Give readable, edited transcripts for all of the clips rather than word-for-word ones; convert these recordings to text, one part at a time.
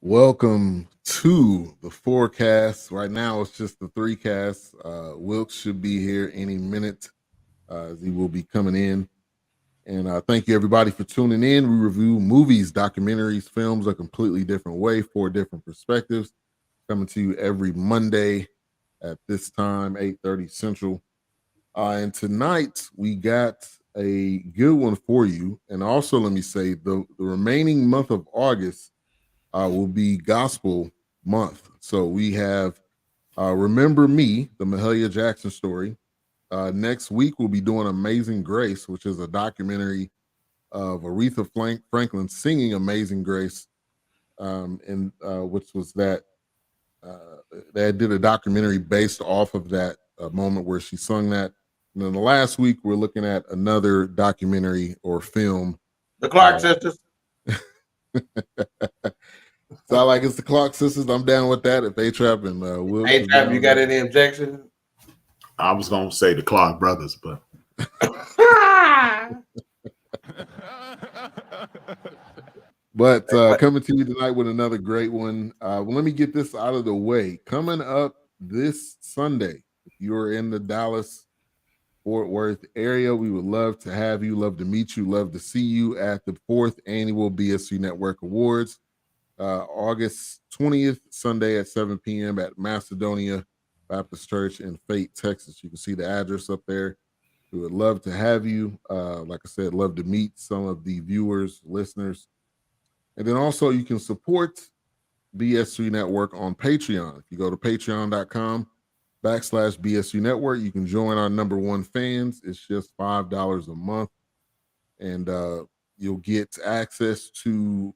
Welcome to the Fourcast. Right now, it's just the three casts. Wilkes should be here any minute as he will be coming in. And thank you, everybody, for tuning in. We review movies, documentaries, films a completely different way, 4 different perspectives, coming to you every Monday at this time, 8:30 Central. And tonight, we got a good one for you. And also, let me say, the remaining month of August will be Gospel Month. So we have Remember Me, the Mahalia Jackson Story. Next week, we'll be doing Amazing Grace, which is a documentary of Aretha Franklin singing Amazing Grace, and which was that they did a documentary based off of that moment where she sung that. And then the last week, we're looking at another documentary or film. The Clark Sisters. Sound like it's the Clark Sisters. I'm down with that. If A-Trap and Will. A-Trap, you got any objections? I was gonna say the Clark brothers, but coming to you tonight with another great one. Well, let me get this out of the way. Coming up this Sunday, if you're in the Dallas-Fort Worth area, we would love to have you, love to meet you, love to see you at the 4th Annual BSU Network Awards. August 20th, Sunday at 7 p.m. at Macedonia Baptist Church in Fate, Texas. You can see the address up there. We would love to have you. Like I said, love to meet some of the viewers, listeners. And then also you can support BSU Network on Patreon. If you go to patreon.com/BSU Network, you can join our #1 fans. It's just $5 a month. And you'll get access to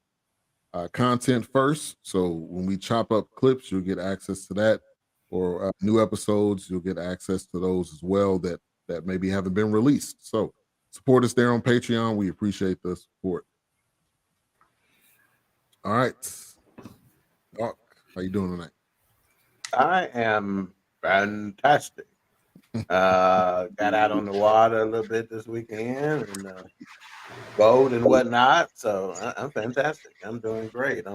content first. So when we chop up clips, you'll get access to that, or new episodes, you'll get access to those as well that maybe haven't been released. So support us there on Patreon. We appreciate the support. All right, Doc, how you doing tonight? I am fantastic. Got out on the water a little bit this weekend and boat and whatnot. So I'm fantastic. I'm doing great. I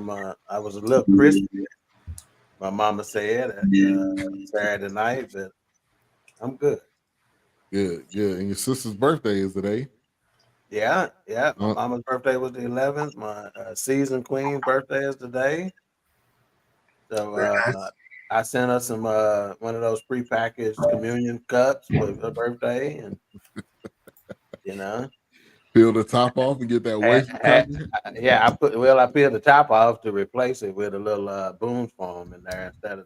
was a little crispy, my mama said Saturday night, but I'm good. Good. And your sister's birthday is today. Yeah. My mama's birthday was the 11th. My season queen birthday is today. So I sent her some one of those prepackaged communion cups for her birthday, and peel the top off and get that wafer. Yeah, I peeled the top off to replace it with a little Boone's foam in there instead of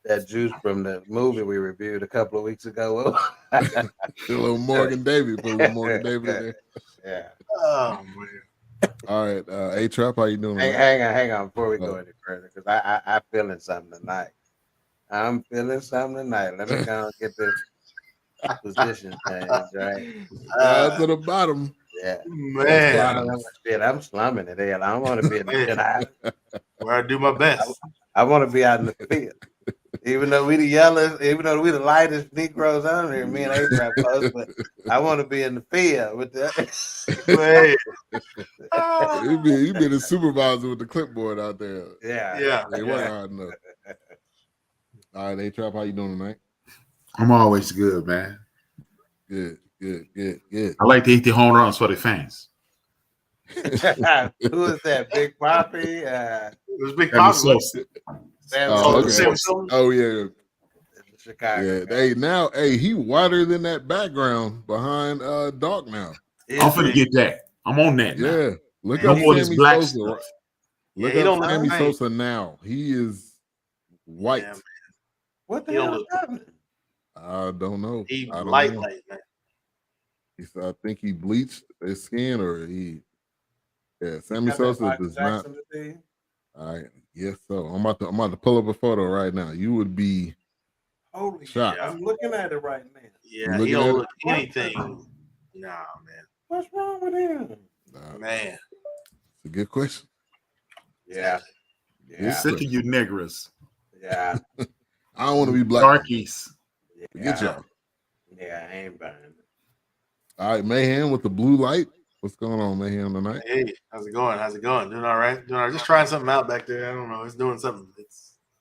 that juice from the movie we reviewed a couple of weeks ago. A little Morgan David, put a little Morgan David in there. Yeah. Oh man. All right, A-Trap, how you doing? Hang on before we go any further, because I'm feeling something tonight. I'm feeling something tonight. Let me go and get this position change, right? To the bottom. Yeah, Man. I'm slumming it. I don't want to be in the where I do my best. I want to be out in the field. Even though we the lightest Negroes on here, me and A-Trap close, but I want to be in the field with that. You been a supervisor with the clipboard out there. Yeah. They weren't hard enough. All right, A-Trap, how you doing tonight? I'm always good, man. Good. I like to eat the home runs for the fans. Who is that? Big Poppy? It was Big Poppy. Oh yeah. Chicago. Yeah. Hey, he whiter than that background behind Doc now. I'm finna get that. I'm on that now. Yeah. Look no up more Sammy black Sosa. stuff. Look up Sammy Sosa now. He is white. Yeah, what the hell is happening? I don't know. He light, man. I think he bleached his skin, or Sammy Got that Sosa Michael does not. Jackson disease? I guess so. I'm about to pull up a photo right now. You would be Holy shocked. I'm looking at it right now. Yeah, he don't look anything. Nah, man. What's wrong with him? Man. It's a good question. Yeah. Yeah. Sick of you niggers. Yeah. I don't want to be black. Darkies. Forget y'all. Yeah, I ain't buying it. All right, Mayhem with the blue light. What's going on, Mayhem, tonight? Hey, how's it going? Doing all right? Just trying something out back there. I don't know. It's doing something.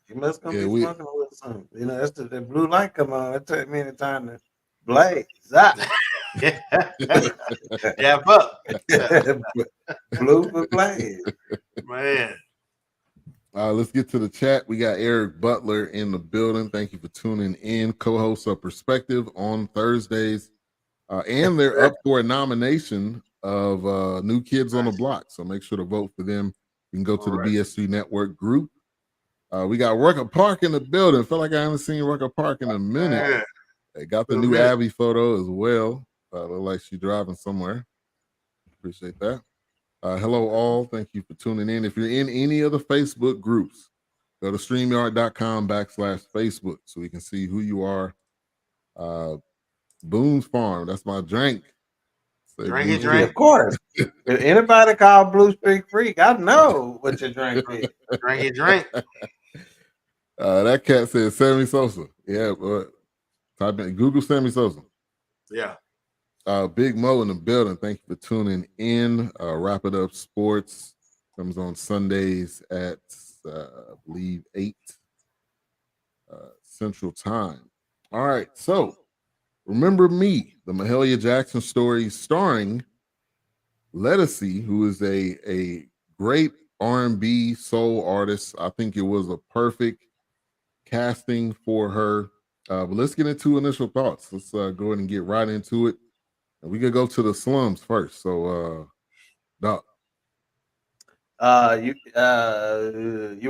You must be smoking a little something. You know, that's the blue light come on. That took me the time to blaze up. Gap up. Blue for blaze. Man. Let's get to the chat. We got Eric Butler in the building. Thank you for tuning in. Co-host of Perspective on Thursdays. And they're up for a nomination of New Kids on the Block. So make sure to vote for them. You can go to the BSC Network group. We got Rucker Park in the building. Feel like I haven't seen Rucker Park in a minute. Yeah. They got the new Abby photo as well. Look like she's driving somewhere. Appreciate that. Hello, all. Thank you for tuning in. If you're in any of the Facebook groups, go to StreamYard.com/Facebook so we can see who you are. Boone's Farm. That's my drink. Drink. Of course. If anybody call Blue Streak Freak, I know what your drink is. Drink. That cat says Sammy Sosa. Yeah, but type in Google Sammy Sosa. Yeah. Big Mo in the building. Thank you for tuning in. Wrap It Up Sports comes on Sundays at I believe 8 Central Time. All right, so Remember Me, the Mahalia Jackson Story, starring Lettucey, who is a great R&B soul artist. I think it was a perfect casting for her. But let's get into initial thoughts. Let's go ahead and get right into it. And we could go to the slums first. So, Doc. You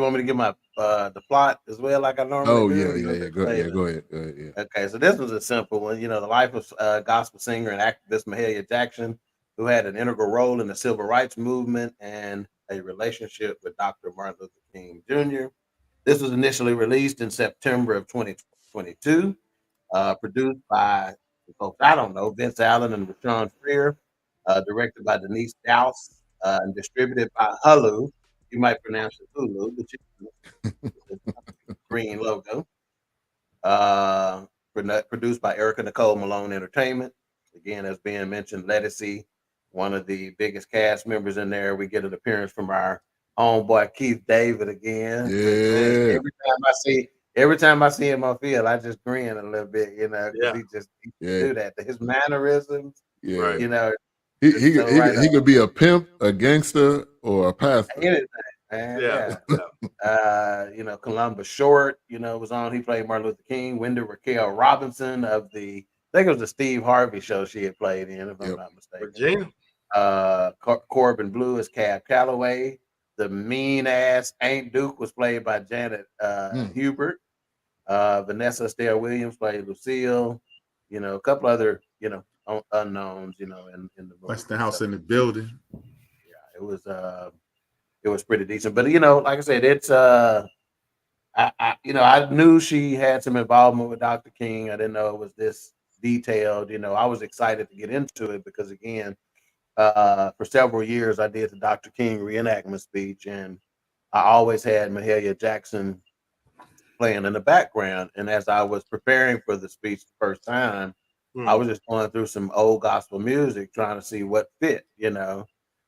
want me to give my the plot as well, like I normally do? Yeah. Go ahead. Yeah. Okay, so this was a simple one. You know, the life of gospel singer and activist Mahalia Jackson, who had an integral role in the civil rights movement and a relationship with Dr. Martin Luther King Jr. This was initially released in September of 2022, produced by folks I don't know, Vince Allen and Rashawn Freer, directed by Denise Dowse, and distributed by Hulu. You might pronounce it Hulu, but green logo. Produced by Erica Nicole Malone Entertainment. Again, as being mentioned, Lettucey, one of the biggest cast members in there. We get an appearance from our homeboy Keith David again. Yeah. Every time I see him on field, I just grin a little bit, you know, because he do that. His mannerisms, you know. He could be a pimp, a gangster, or a pastor. Anything, man. You know, Columbus Short, you know, was on. He played Martin Luther King. Wendell Raquel Robinson of I think it was the Steve Harvey show she had played in, if I'm not mistaken. Virginia. Corbin Bleu is Cab Calloway. The mean ass Aunt Duke was played by Janet Hubert. Vanessa Estelle Williams played Lucille. You know, a couple other, you know, unknowns, you know, in the movie. What's the house in the building? Yeah, it was pretty decent. But you know, like I said, it's I knew she had some involvement with Dr. King. I didn't know it was this detailed. You know, I was excited to get into it because again, for several years I did the Dr. King reenactment speech, and I always had Mahalia Jackson playing in the background. And as I was preparing for the speech the first time, I was just going through some old gospel music trying to see what fit, you know.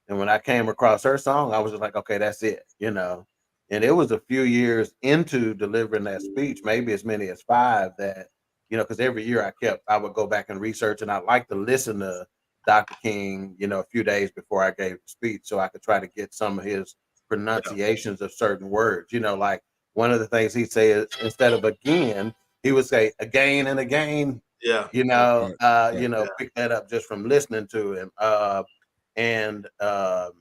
And when I came across her song, I was just like, okay, that's it, you know. And it was a few years into delivering that speech, maybe as many as 5, that, you know, because every year I would go back and research, and I like to listen to Dr. King, you know, a few days before I gave the speech so I could try to get some of his pronunciations of certain words, you know, like one of the things he'd say is instead of again, he would say again and again. Yeah. You know, pick that up just from listening to him. And so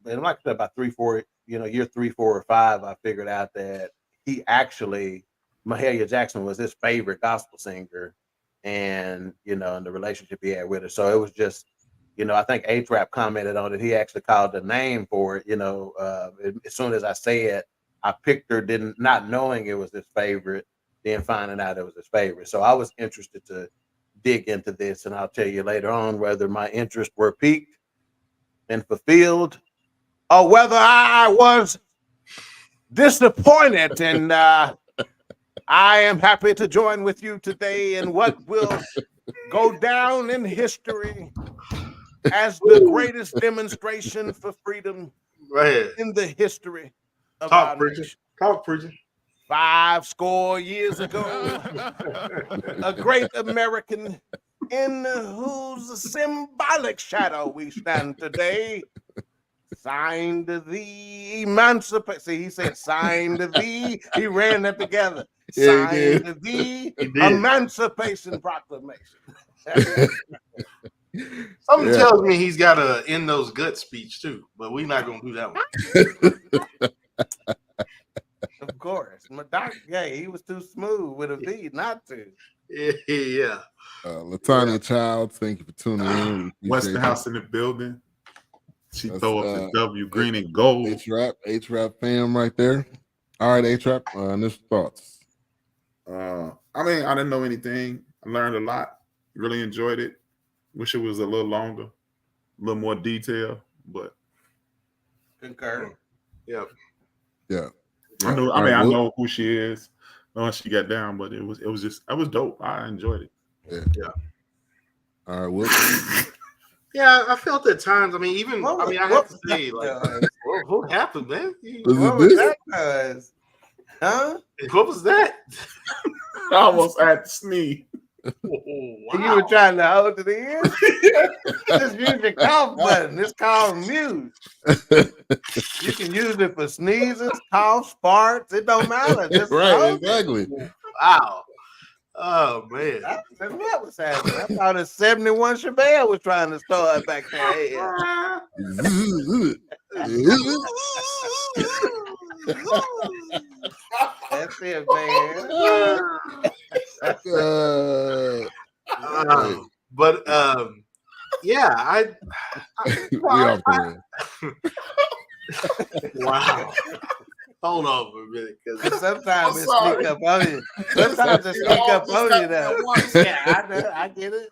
and like I said, about 3, 4, you know, year 3, 4, or 5, I figured out that Mahalia Jackson was his favorite gospel singer. and and the relationship he had with her. So it was just, I think A-Trap commented on it. He actually called the name for it. As soon as I said I picked her, not knowing it was his favorite, then finding out it was his favorite. So I was interested to dig into this, and I'll tell you later on whether my interests were piqued and fulfilled, or whether I was disappointed. And I am happy to join with you today in what will go down in history as the greatest demonstration for freedom in the history of our nation. Talk, preacher. 50 years ago, a great American in whose symbolic shadow we stand today signed the emancipation. See, he said signed the. He ran that together. Yeah, Signed the Emancipation Proclamation. Something tells me he's got a in those gut speech too, but we're not gonna do that one. Of course, my doc. Yeah, he was too smooth with a V not to. Yeah. Latanya Childs, thank you for tuning in. Western House in the building. She throw up the W, green and gold. H-Rap fam right there. All right, H-Rap, initial thoughts. I mean, I didn't know anything. I learned a lot. Really enjoyed it. Wish it was a little longer, a little more detail, but Concur. Yeah. I know who she is. Know how she got down, but it was dope. I enjoyed it. Yeah. All right, Will. Yeah, I felt at times. I mean, I have to say, like, what happened, man? What was that? Huh? What was that? I almost had to sneeze. Wow. You were trying to hold it in? Just use your cough button. It's called mute. You can use it for sneezes, coughs, farts. It don't matter. Just right, exactly. Wow. Oh, man. That's what was happening. I thought a 71 Chevelle was trying to start back there. That's it, man. Yeah, wow. Hold on for a minute, because sometimes it sneak up on you. Sometimes it sneak up on you, though. Yeah, I get it.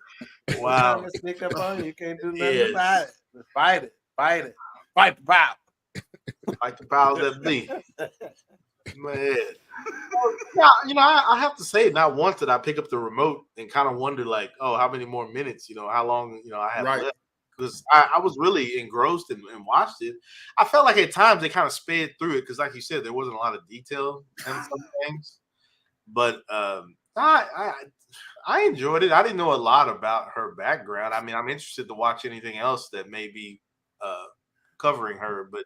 Wow. Sometimes it sneak up on you. You can't do nothing about it. Just fight it. Fight the power. Fight the powers that be. Man. Yeah, I have to say, not once did I pick up the remote and kind of wonder, like, oh, how many more minutes, how long, I have left. Because I was really engrossed and watched it. I felt like at times they kind of sped through it because, like you said, there wasn't a lot of detail in some things. But I enjoyed it. I didn't know a lot about her background. I mean, I'm interested to watch anything else that may be covering her, but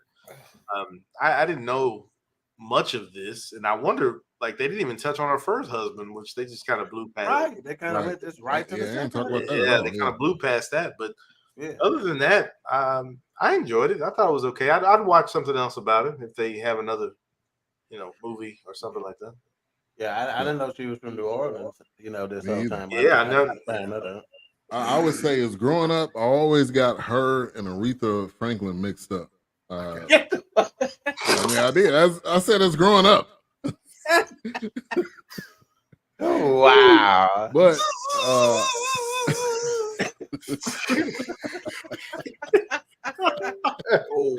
I didn't know much of this, and I wonder, like, they didn't even touch on her first husband, which they just kind of blew past. Right, they kind of went just right to the center. They kind of blew past that, but other than that, I enjoyed it. I thought it was okay. I'd watch something else about it if they have another, movie or something like that. Yeah, I didn't know she was from New Orleans. This whole time. Yeah, I know. I would say, as growing up, I always got her and Aretha Franklin mixed up. I mean, I did. I said it's growing up. Oh, wow. But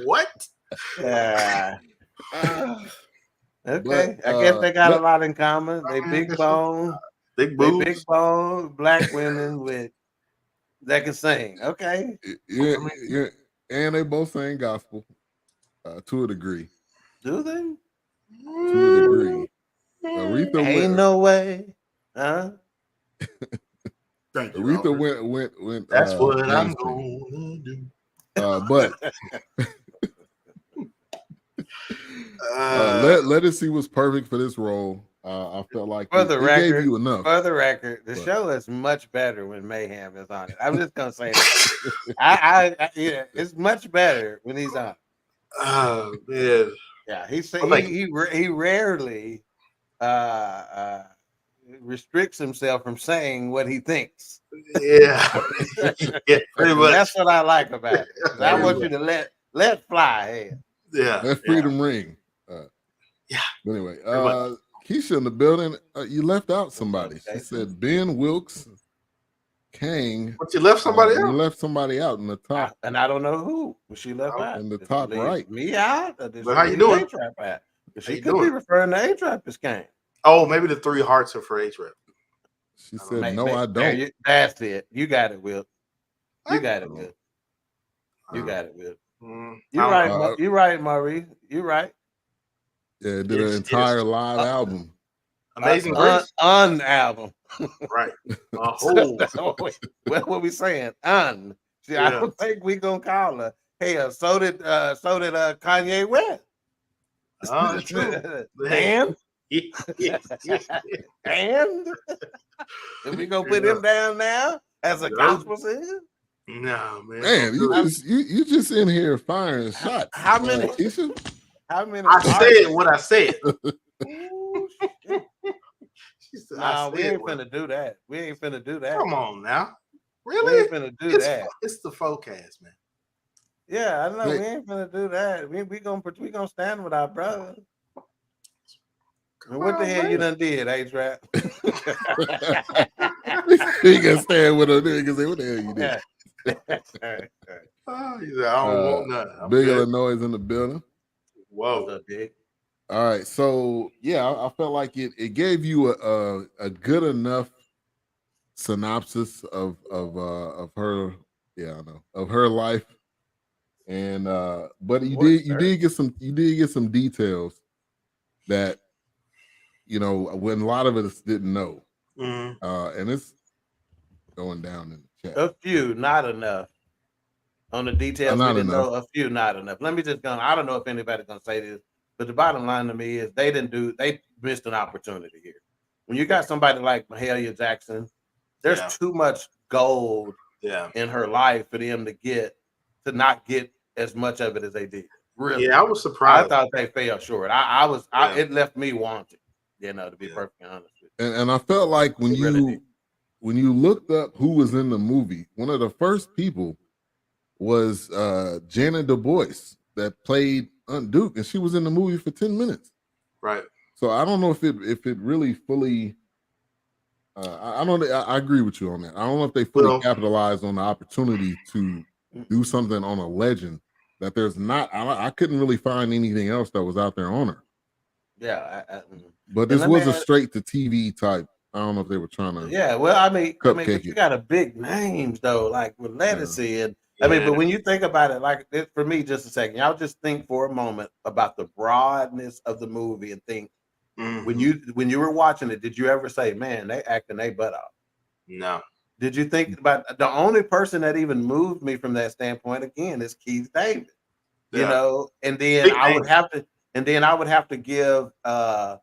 what? Okay. I guess they got a lot in common. They big bone, big boobs, big bone, black women that can sing. Okay. Yeah, and they both sing gospel to a degree. Do they? To a degree. Aretha ain't no way, huh? Thank you. Aretha went. That's what I'm gonna do. But Lettucey was perfect for this role. I felt like for the record, gave you enough. For the record, the show is much better when Mayhem is on it. I'm just gonna say that. It's much better when he's on. Oh man. Yeah, he rarely restricts himself from saying what he thinks. Yeah, yeah, pretty much. That's what I like about it. 'Cause I want you to let fly. Hey. Yeah, Let freedom ring. Yeah. But anyway, much. Keisha in the building. You left out somebody. She Okay. said Ben Wilkes Kang. But you left somebody You else. left somebody out in the top. And I don't know who she left out. In the Did she top leave right. me out. Or did But she how you leave doing? A-Trap out? How She you could be doing? referring to A-Trap as Kang. Oh, maybe the 3 hearts are for H-Rap. She said, "No, I There don't." that's it. You got it, Will. You What? got it, Will. You got it, Will. I You're don't right. know. You're right, Maurice. You're right. Yeah, did an entire live album. Amazing Grace. Album. Right. A whole. What we saying? See, I Yeah. don't think we gonna call her. Hey, so did Kanye West. It's true. And Yeah. and we gonna put him down now as a gospel singer? No, man. Man, you just in here firing shots. How many? Keisha? How many? I said what I said. Ooh, shit. She said, Nah, we ain't what- finna do that. We ain't finna do that. Come on now. We Really? ain't finna do that. It's the Fourcast, man. Yeah, I know. Hey. We ain't finna do that. We gonna stand with our brother. And what the hell you done did, A-Trap? He can stand with her. He can say, "What the hell you did?" Oh, he said, I don't want none. I'm Big good. Illinois in the building. What's Whoa. up, Big? All right, so yeah, I felt like it gave you a good enough synopsis of her, I know, of her life, and but you did get some details that when a lot of us didn't know, and it's going down in the chat. A few, not enough. On the details, we Not didn't enough. know. A few, not enough. Let me just go. I don't know if anybody's gonna say this, but the bottom line to me is they missed an opportunity here. When you got somebody like Mahalia Jackson, there's too much gold in her life for them to not get as much of it as they did. Really. Yeah, I was surprised. I thought they fell short. It left me wanting, to be perfectly honest with you. And I felt like when you looked up who was in the movie, one of the first people was Janet Du Bois that played Aunt Duke, and she was in the movie for 10 minutes. Right. So I don't know if it really fully. I agree with you on that. I don't know if they fully capitalized on the opportunity to do something on a legend that there's not. I couldn't really find anything else that was out there on her. Yeah, but this was a straight to TV type. I don't know if they were trying to. Yeah, well, I mean, but you it. got a big names though, like with Lettucey and. But when you think about it, like for me, just a second, y'all just think for a moment about the broadness of the movie and think when you were watching it, did you ever say, "Man, they acting their butt off"? No. Did you think about the only person that even moved me from that standpoint again is Keith David, and then I would have to give the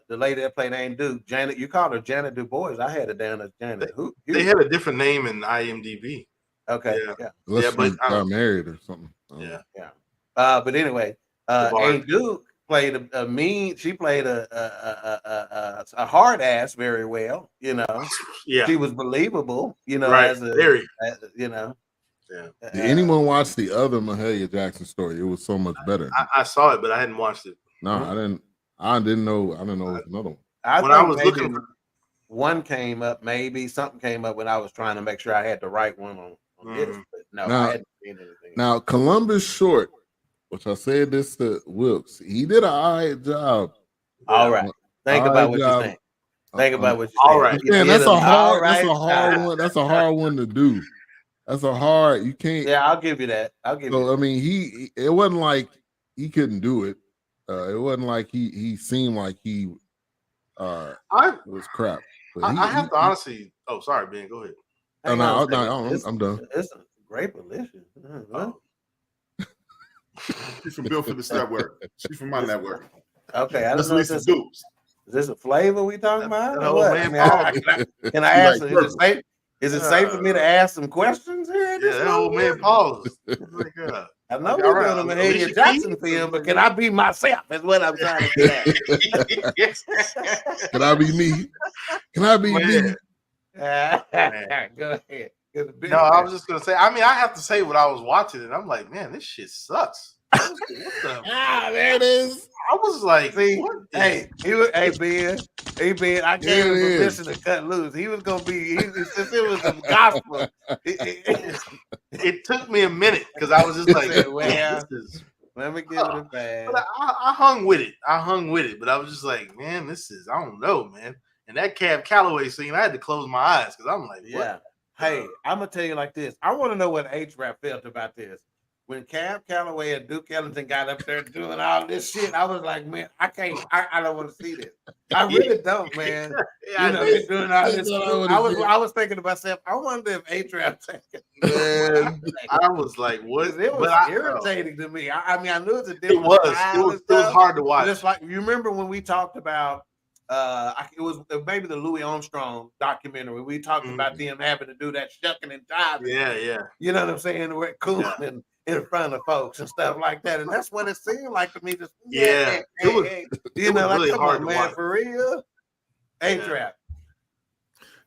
lady that played Aunt Duke, Janet. You called her Janet Du Bois. I had it down as Janet. They had a different name in IMDb. Okay. Unless she got married or something. Yeah. But anyway, Aunt Duke played a mean. She played a hard ass very well. She was believable. Right. Very. Yeah. Did anyone watch the other Mahalia Jackson Story? It was so much better. I saw it, but I hadn't watched it. No, I didn't. I didn't know. I didn't know it was another one. I was looking, one came up. Maybe something came up when I was trying to make sure I had the right one on. This, but no, I hadn't seen anything. Now, Columbus Short, which I said this to Wilkes, he did an all right job. All right. Think about what you're saying. Think about what you're saying. All right. Man, that's a hard one. That's a hard one to do. That's a hard. You can't. Yeah, I'll give you that. I mean, it wasn't like he couldn't do it. It wasn't like he seemed like he was crap. But I have to honestly. Oh, sorry, Ben. Go ahead. I'm done. It's a great position. She's from Bill for this network. She's from my network. Okay, I That's don't know. Lisa Dukes. Is this a flavor we talking about? Can I Like ask? Is it safe for me to ask some questions here? Yeah, that old man Paul. I know All we're right, doing a Alicia Mahalia Jackson Keys? film, but can I be myself? Is what I'm trying to get Can I be me? Can I be me? at. Man. Go ahead. No, I was just gonna say. I mean, I have to say what I was watching, and I'm like, man, this shit sucks. What the? There it is. I was like, See, what is- hey, Ben, I There gave him it is. permission to cut loose. He was gonna be, since it was some gospel. It took me a minute because I was just like, Said, well, this is. let me give it a pass. But I hung with it. But I was just like, man, this is. I don't know, man. And that Cab Calloway scene, I had to close my eyes because I'm like, what? Yeah. Hey, I'm gonna tell you like this. I want to know what H-Rap felt about this. When Cab Calloway and Duke Ellington got up there doing all this shit, I was like, man, I don't want to see this. I really don't, man. Yeah, You know, they're doing all That's this. what I wanna see. I was thinking to myself, I wonder if H-Rap Man, I was like, what? it was But irritating to me. I mean, I knew it's a It different was. style It and was stuff, hard to but watch. it's like, you remember when we talked about it was maybe the Louis Armstrong documentary. We talked about them having to do that shucking and jiving. Yeah. You know what I'm saying? We're cooling in front of folks and stuff like that. And that's what it seemed like to me. Just Yeah. It was you know, was like really come hard on, to man, watch. for real. A-Trap.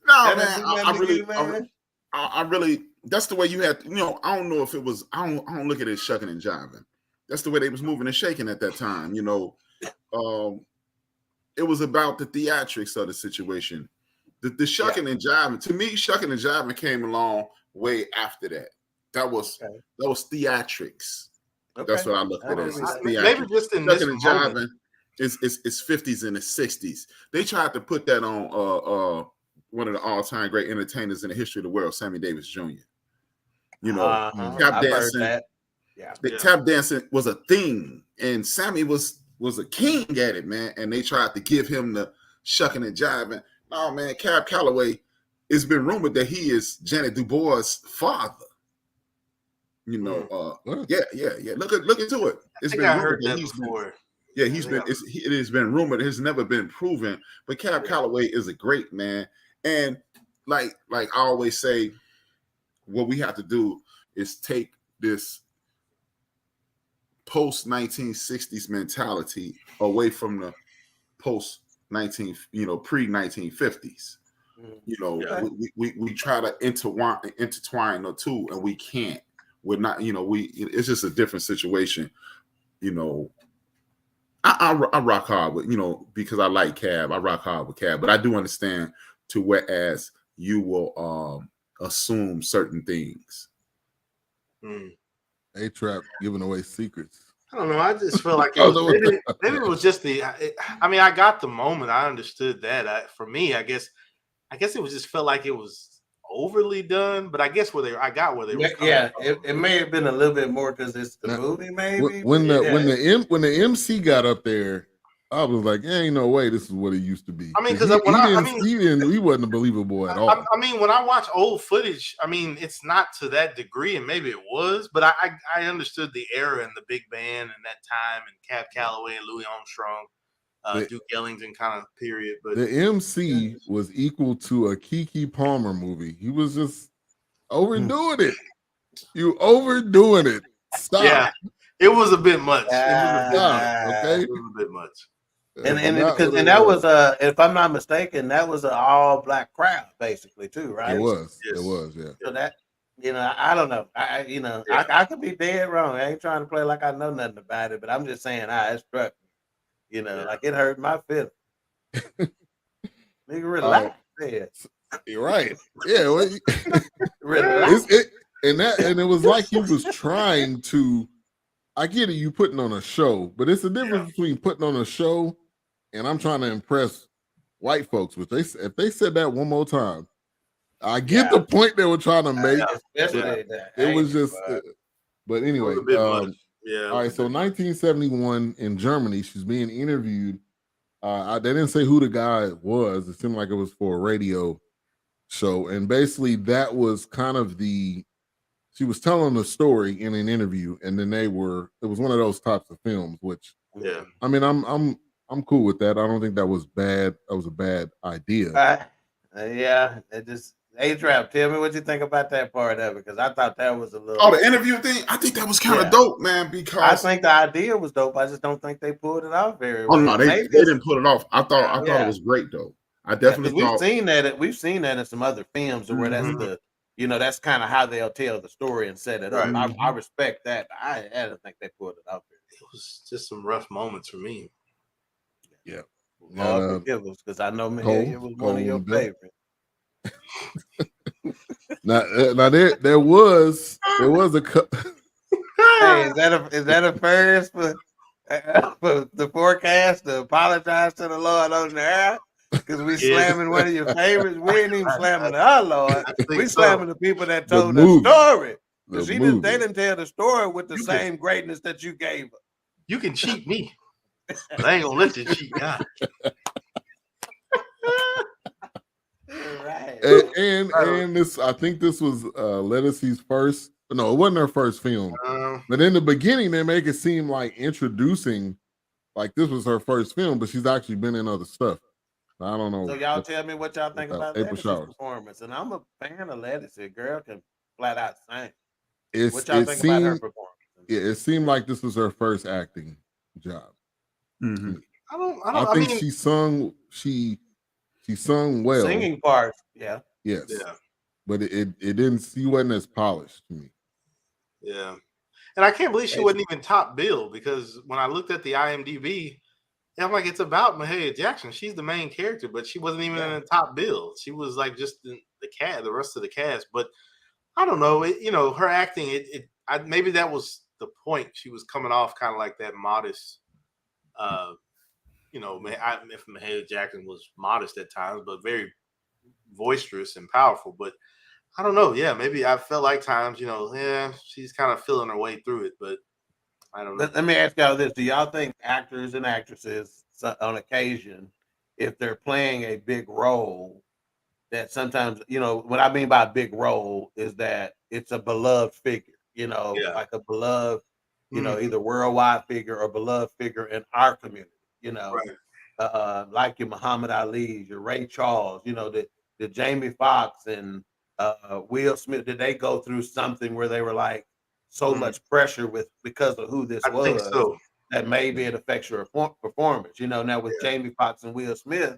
No, That man, doesn't I matter to really, you, man? I really, that's the way you had, I don't know if it was, I don't look at it shucking and jiving. That's the way they was moving and shaking at that time, it was about the theatrics of the situation. The shucking and jiving, to me, shucking and jiving came along way after that. That was theatrics. Okay. That's what I looked at as. It's Maybe theatrics. just in this Shucking and moment. jiving is 50s and the 60s. They tried to put that on one of the all-time great entertainers in the history of the world, Sammy Davis Jr. Tap I've dancing. heard that. Yeah. Tap dancing was a thing, and Sammy was a king at it, man. And they tried to give him the shucking and jiving. No, man, Cab Calloway, it's been rumored that he is Janet DuBois' father. Yeah. Look into it. I think I heard that before. It has been rumored. It has never been proven. But Cab Calloway is a great man, and like I always say, what we have to do is take this post 1960s mentality away from the post pre 1950s. We try to intertwine the two, and we can't. We're not. It's just a different situation. I rock hard with, because I like Cab. I rock hard with Cab, but I do understand to whereas you will assume certain things. A-Trap giving away secrets. I don't know. I just feel like maybe it was just I got the moment. I understood that. For me, I guess it was just felt like it was overly done. But I guess I got where they were. Yeah, it may have been a little bit more because it's the movie, maybe. When the MC got up there, I was like, ain't no way this is what it used to be. I mean, because he wasn't believable at all. I mean, when I watch old footage, I mean, it's not to that degree, and maybe it was, but I understood the era and the big band and that time, and Cab Calloway and Louis Armstrong, Duke Ellington kind of period. But the MC was equal to a Keke Palmer movie. He was just overdoing it. You overdoing it. Stop. Yeah, it was a bit much. Okay, it was a bit much. And that was if I'm not mistaken, that was an all black crowd basically too, right? It was, yeah. So that I don't know. I could be dead wrong. I ain't trying to play like I know nothing about it, but I'm just saying it struck me. Like it hurt my feelings. Nigga, relax. You're right. Yeah, well, relax. And it was like he was trying to. I get it, you putting on a show, but it's a difference between putting on a show and I'm trying to impress white folks. Which if they said that one more time, I get the point they were trying to make. It was just, but anyway. All right, so 1971 in Germany, she's being interviewed. They didn't say who the guy was. It seemed like it was for a radio show, and basically that was kind of she was telling the story in an interview, and then it was one of those types of films, which I mean, I'm cool with that. I don't think that was bad. That was a bad idea. It just A-Trap, tell me what you think about that part of it, because I thought that was a little. Oh, the interview thing. I think that was kind of dope, man. Because I think the idea was dope. I just don't think they pulled it off very well. no, they didn't pull it off. I thought it was great though. I definitely we've seen that in some other films where that's the, that's kind of how they'll tell the story and set it up. I respect that. I don't think they pulled it off. It was just some rough moments for me. Yeah. Lord forgive us, because I know Mahalia was one of your favorites. now there was a Hey, is that a first for the forecast to apologize to the Lord on the air? Because we slamming one of your favorites. We ain't even slamming our Lord. We slamming the people that told the story. They didn't tell the story with the same greatness that you gave her. You can cheat me, but I ain't gonna let you cheat God. Right. And this, I think this was Lettucey's first. No, it wasn't her first film. But in the beginning, they make it seem like introducing, like this was her first film, but she's actually been in other stuff. I don't know. So y'all tell me what y'all think about Lettucey's performance. And I'm a fan of Lettucey. Girl can flat out sing. What y'all think about her performance? Yeah, it seemed like this was her first acting job. Mm-hmm. I think she sung. She sung well. Singing parts, yeah. Yes. Yeah. But it didn't. She wasn't as polished to me. Yeah, and I can't believe she wasn't even top bill, because when I looked at the IMDb, I'm like, it's about Mahalia Jackson. She's the main character, but she wasn't even in the top bill. She was like just the rest of the cast. But I don't know. Her acting. Maybe that was the point. She was coming off kind of like that modest. If Mahalia Jackson was modest at times, but very boisterous and powerful. But I don't know. Yeah, maybe I felt like times, she's kind of feeling her way through it, but I don't know. Let me ask y'all this. Do y'all think actors and actresses on occasion, if they're playing a big role, that sometimes, what I mean by a big role is that it's a beloved figure, like a beloved, either worldwide figure or beloved figure in our community, right. Like your Muhammad Ali, your Ray Charles, the Jamie Foxx and Will Smith. Did they go through something where they were like so much pressure because of who this was? Think so. That maybe it affects your performance. Now with Jamie Foxx and Will Smith,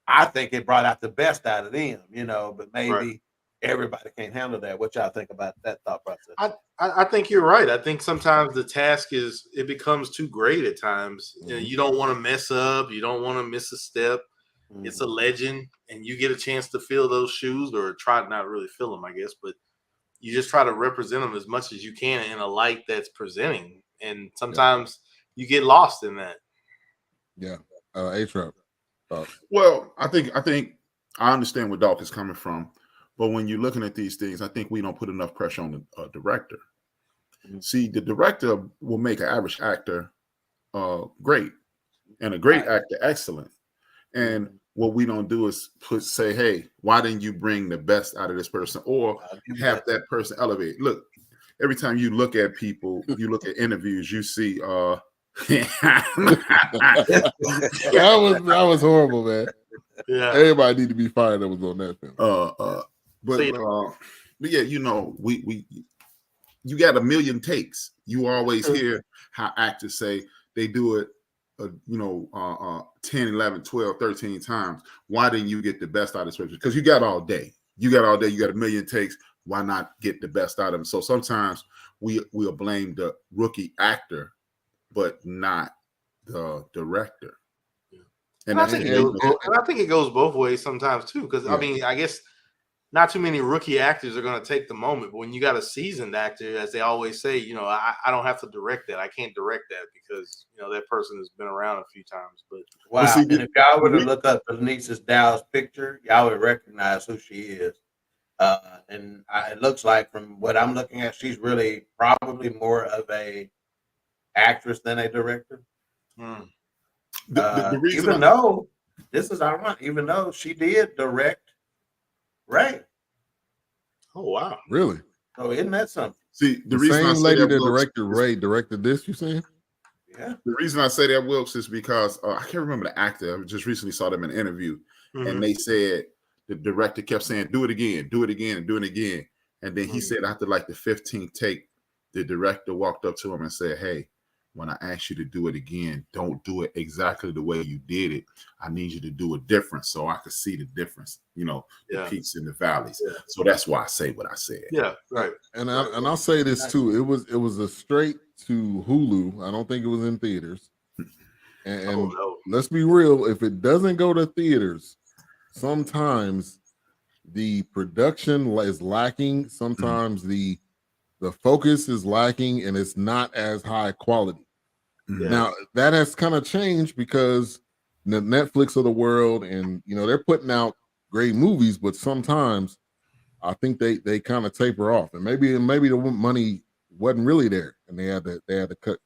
I think it brought out the best out of them, but maybe everybody can't handle that. What y'all think about that thought process? I think you're right. I think sometimes the task it becomes too great at times. You don't want to mess up. You don't want to miss a step. It's a legend, and you get a chance to fill those shoes, or try not really fill them, I guess, but you just try to represent them as much as you can in a light that's presenting. And sometimes you get lost in that. Yeah. A-Trap. Well, I think I understand where Doc is coming from, but when you're looking at these things, I think we don't put enough pressure on the director. See, the director will make an average actor great, and a great actor excellent. And what we don't do is say, hey, why didn't you bring the best out of this person, or have that person elevate? Look, every time you look at people, you look at interviews, you see that was horrible, man. Yeah, everybody need to be fired that was on that film. But yeah, you got a million takes. You always hear how actors say they do it 10, 11, 12, 13 times. Why didn't you get the best out of this person? Because you got all day. You got a million takes. Why not get the best out of them? So sometimes we'll blame the rookie actor, but not the director. And I think it goes both ways sometimes too. Because I mean, I guess not too many rookie actors are going to take the moment, but when you got a seasoned actor, as they always say, I don't have to direct that. I can't direct that because that person has been around a few times. But wow! And if y'all were to look up Benice's Dow's picture, y'all would recognize who she is. And it looks like, from what I'm looking at, she's really probably more of a actress than a director. The reason even though this is ironic, even though she did direct Ray. Oh wow! Really? So isn't that something? See, the reason same lady that directed Ray directed this. You saying? Yeah. The reason I say that, Wilkes, is because I can't remember the actor. I just recently saw them in an interview, and they said the director kept saying, do it again, do it again, and do it again. And then he said after like the 15th take, the director walked up to him and said, hey, when I ask you to do it again, don't do it exactly the way you did it. I need you to do it different so I could see the difference, the peaks and the valleys. Yeah. So that's why I say what I said. Yeah, right. And I'll say this too. It was a straight to Hulu. I don't think it was in theaters. And let's be real, if it doesn't go to theaters, sometimes the production is lacking. Sometimes the focus is lacking, and it's not as high quality. Yeah. Now that has kind of changed because the Netflix of the world, and they're putting out great movies, but sometimes I think they kind of taper off, and maybe the money wasn't really there, and they had to cut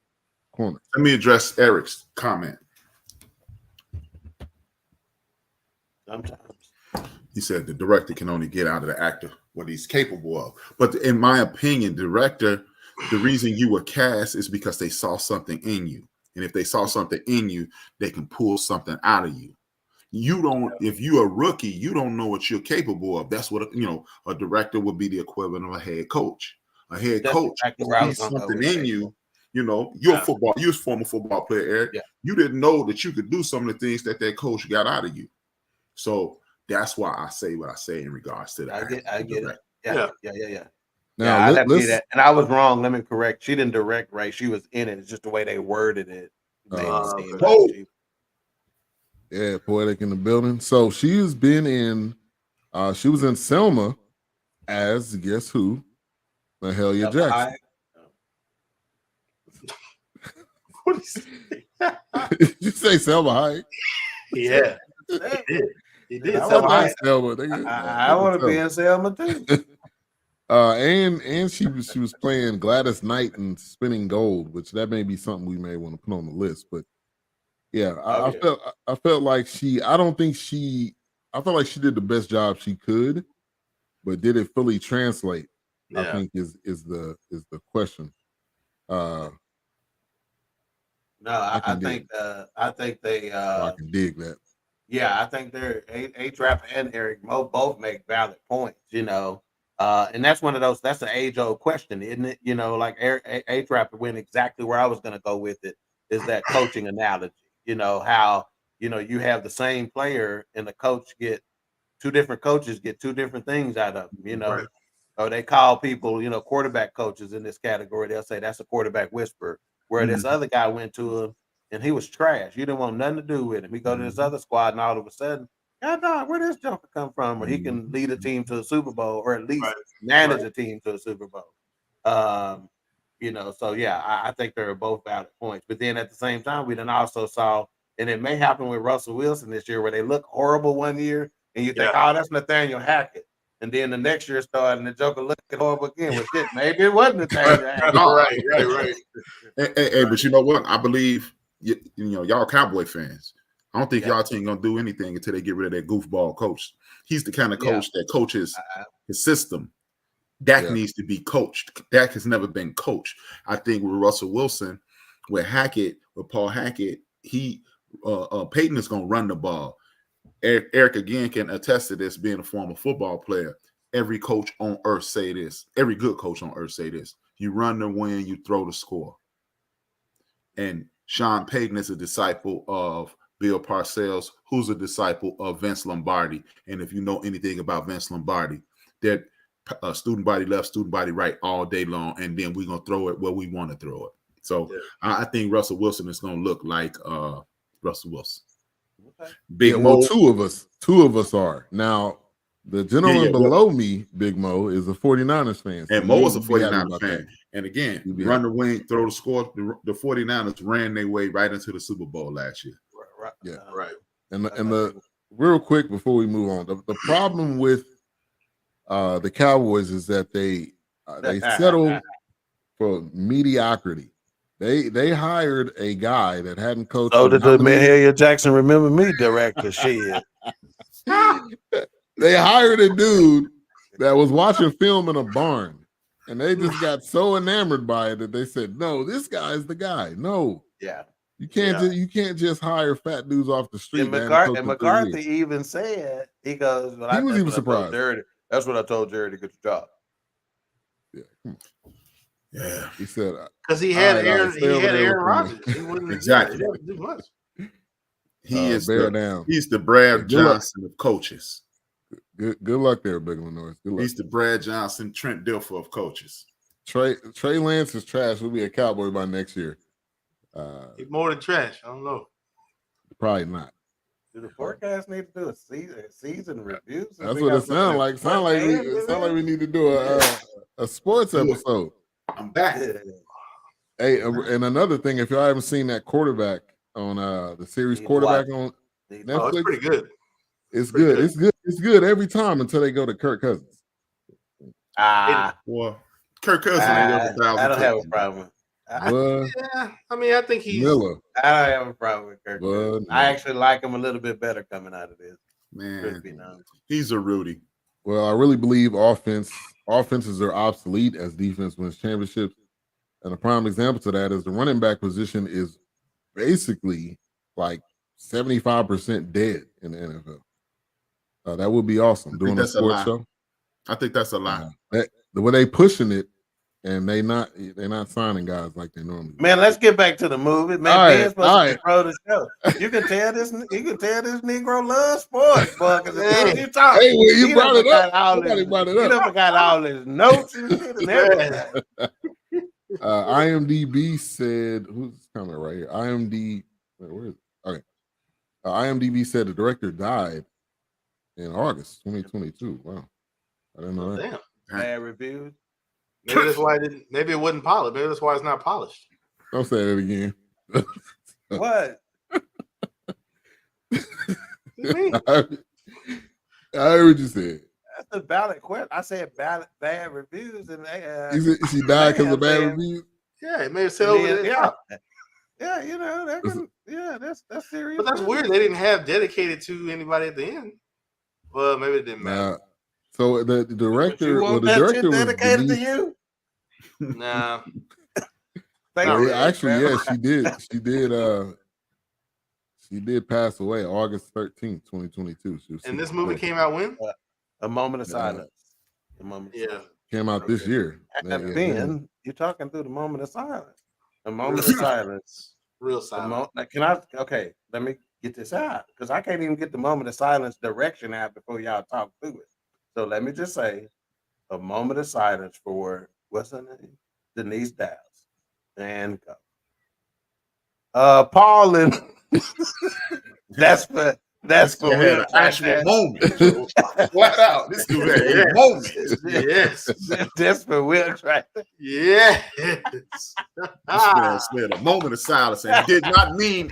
corners. Let me address Eric's comment. Sometimes He said the director can only get out of the actor what he's capable of. But in my opinion, director, the reason you were cast is because they saw something in you. And if they saw something in you, they can pull something out of you. You don't, if you're a rookie, you don't know what you're capable of. That's what, a director would be the equivalent of a head coach. A head coach sees something in you. You're a former football player, Eric. Yeah. You didn't know that you could do some of the things that coach got out of you. So that's why I say what I say in regards to that. I get it. Yeah. Now, I have to see that. And I was wrong. Let me correct. She didn't direct, right? She was in it. It's just the way they worded it. Yeah, poetic in the building. So she has been in. She was in Selma as guess who? Mahalia Jackson. What is Did you say Selma Hayek? Yeah, he did. I want to be in Selma too. And she was playing Gladys Knight in Spinning Gold, which that may be something we may want to put on the list. But yeah, I felt like I felt like she did the best job she could, but did it fully translate? Yeah. I think is the question. No, I think they. I can dig that. Yeah, I think they're A-Trap and Eric Mo both make valid points. And that's one of those. That's an age-old question, isn't it? Like A-Trap went exactly where I was going to go with it. Is that coaching analogy? How you have the same player and the coach two different coaches get two different things out of them. Right. Or they call people quarterback coaches in this category. They'll say that's a quarterback whisperer. Where this other guy went to him and he was trash. You didn't want nothing to do with him. He go to this other squad and all of a sudden, God dog, where does Joker come from? Or he can lead a team to a Super Bowl or at least manage a team to a Super Bowl. So yeah, I think there are both valid points. But then at the same time, we then also saw, and it may happen with Russell Wilson this year, where they look horrible one year and you think, oh, that's Nathaniel Hackett. And then the next year started and the Joker looking horrible again. Well, shit, maybe it wasn't Nathaniel Hackett. Right. Hey, but you know what? I believe y'all Cowboy fans. I don't think y'all team gonna do anything until they get rid of that goofball coach. He's the kind of coach that coaches his system. Dak needs to be coached. Dak has never been coached. I think with Russell Wilson, with Paul Hackett, Peyton is gonna run the ball. Eric again can attest to this, being a former football player. Every coach on earth say this. Every good coach on earth say this. You run the win, you throw the score. And Sean Payton is a disciple of Bill Parcells, who's a disciple of Vince Lombardi. And if you know anything about Vince Lombardi, that student body left, student body right all day long, and then we're going to throw it where we want to throw it. So I think Russell Wilson is going to look like Russell Wilson. Big Mo, two of us are. Now, the gentleman below me, Big Mo, is a 49ers fan. So and Mo is a 49ers fan. And again, run the wing, throw the score. The 49ers ran their way right into the Super Bowl last year. Right. And the real quick before we move on, the problem with the Cowboys is that they settle for mediocrity. They hired a guy that hadn't coached. Oh, did the Mahalia Jackson remember me director? Shit. They hired a dude that was watching film in a barn, and they just got so enamored by it that they said, "No, this guy's the guy." No, You can't Yeah. you can't just hire fat dudes off the street. And that haven't coached in 3 McCarthy years. even said, he goes, well, He was even that's what I told surprised. Jerry. That's what I told Jerry to get the job. Yeah, come on. Yeah, He said, Because he had All right, Aaron. stay He over had there Aaron with me. Rodgers. He wouldn't Exactly. He didn't do much. he is bear the down. he's the Brad Hey, good luck. Johnson of coaches. Good luck there, Big Illinois. Good luck. He's the Brad Johnson, Trent Dilfer of coaches. Trey Lance is trash. We'll be a Cowboy by next year. He's more than trash. I don't know. Probably not. Do the forecast need to do a season review? Since That's we what got it sounds like. Sound like we need to do a sports episode. I'm back. Hey, and another thing, if y'all haven't seen that quarterback on the series He's quarterback white. on Oh, Netflix, it's pretty good. it's pretty good. good. It's good. It's good every time until they go to Kirk Cousins. Well, Kirk Cousins ain't ever dialed I don't have a into- problem. What? Yeah, I mean, I think he's. Miller. I don't have a problem with Kirk. Well, Cousins. no. I actually like him a little bit better coming out of this. Man, Be honest. he's a Rudy. Well, I really believe offenses are obsolete as defense wins championships. And a prime example to that is the running back position is basically like 75% dead in the NFL. That would be awesome. Doing a that's a sports lie. show. I think that's a lie. The way they pushing it, and they're not signing guys like they normally do. Man, let's get back to the movie. Man, All right, Ben's supposed to control the show. You can tell this Negro loves sports, boy. Because you talk, Hey, well, you he brought done it up. forgot all Somebody his- brought it He up. done forgot all his notes and shit and everything. IMDb said, who's this comment right here? Where is it? Okay. IMDb said the director died in August 2022. Wow. I didn't know that. Damn. Bad reviews. Maybe that's why it didn't. Maybe it wasn't polished. Maybe that's why it's not polished. Don't say that again. What? What do you mean? I heard what you said. That's a valid question. I said bad reviews, and You said she died because of bad man. reviews? Yeah, it may have said over there. yeah, you know that can, that's serious. But that's weird. They didn't have dedicated to anybody at the end. Well, maybe it didn't matter. Nah. So the But director, you well, want the that director shit was dedicated to Denise. you? Nah. Thank Well, you, actually, man. yeah, she did pass away August 13th, 2022. And this movie came out when? A moment of Yeah. silence. A moment. Of Yeah. silence. came out this year. Ben, you're talking through the moment of silence. A moment of silence. Real The silent. let me get this out because I can't even get the moment of silence direction out before y'all talk through it. So let me just say a moment of silence for what's her name? Denise Dowse. And go. Paul and that's for He had an actual moment. Joe. Flat out. This dude had a moment. Yes. That's for Wilkes right there. Yes. This man said a moment of silence and did not mean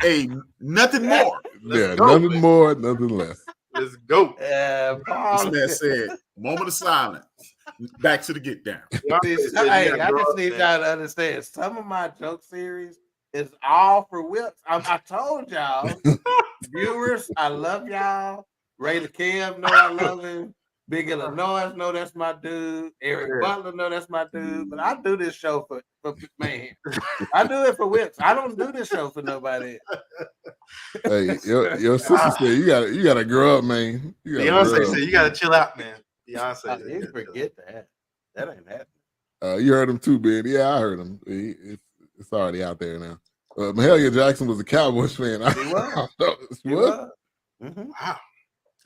nothing more. Yeah, go, nothing man. more, nothing less. Let's go. Paul. This man said moment of silence. Back to the get down. Hey, I just need y'all to understand. Some of my joke series is all for Wilkes. I told y'all, viewers, I love y'all. Ray the Kev know I love him. Big Illinois know that's my dude. Eric Butler know that's my dude. But I do this show for man. I do it for Wilkes. I don't do this show for nobody else. Hey, your sister said you gotta grow up, man. You gotta Beyonce grow said up. you gotta chill out, man. Beyonce said You gotta chill forget that. That ain't happening. You heard him too, Ben. Yeah, I heard him. It's already out there now. Mahalia Jackson was a Cowboys fan. He was. He What? was. Mhm. Wow.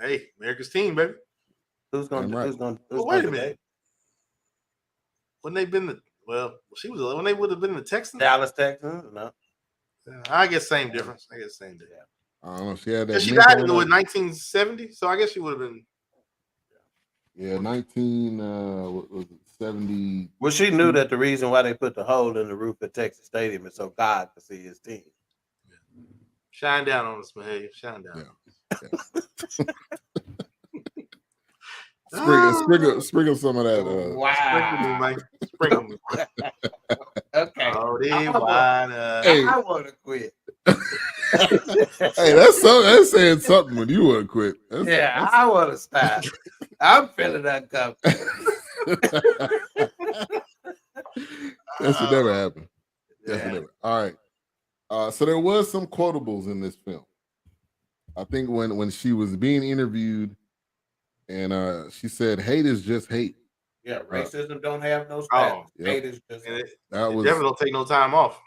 Hey, America's team, baby. Who's gonna? Damn right. Who's gonna? Well, wait a minute. When they been when they would have been the Texans. Dallas, Texans. No. I guess same difference. I I don't know. She had that. Because she mint died on in her. 1970, so I guess she would have been. Yeah, 1970. Well, she knew that the reason why they put the hole in the roof at Texas Stadium is so God could see his team. Shine down on us, Mahalia. Shine down. Sprinkle some of that. Sprinkle me, Mike. Sprinkle me. Okay. Oh, they I want to quit. Hey, that's saying something when you want to quit. I want to stop. I'm feeling uncomfortable. That should never happen. That should never. All right. So there was some quotables in this film. I think when she was being interviewed, and she said, "Hate is just hate." Yeah, racism don't have no status. Yep. Hate is just And hate. That it was, definitely don't take no time off.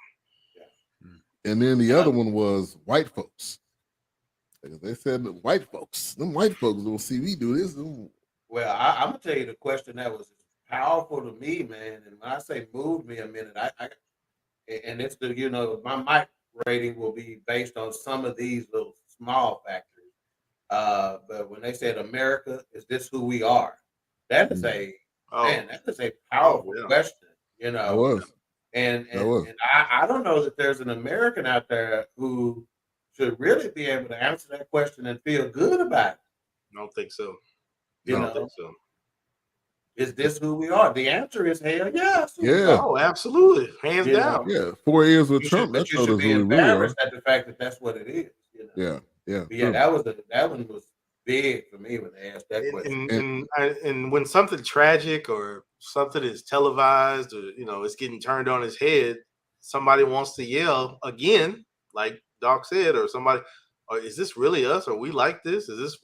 and then the other one was white folks. They said that white folks will see we do this. Well, I'm gonna tell you the question that was powerful to me, man. And when I say moved me a minute, and it's the my mic rating will be based on some of these little small factors. But when they said America, is this who we are? That is a that is a powerful question, That was. And That was. and I don't know that there's an American out there who should really be able to answer that question and feel good about it. I don't think so. You I know, don't think so. Is this who we are? The answer is hell yes. Yeah. Oh, absolutely. Hands You down. Yeah. 4 years with You Trump, should, that but you told should us be who we really are. embarrassed at the fact that that's what it is. You know? Yeah. Yeah. But yeah, that one was big for me when they asked that question. And when something tragic or something is televised or it's getting turned on its head, somebody wants to yell again, like Doc said, or somebody, or is this really us? Are we like this? Is this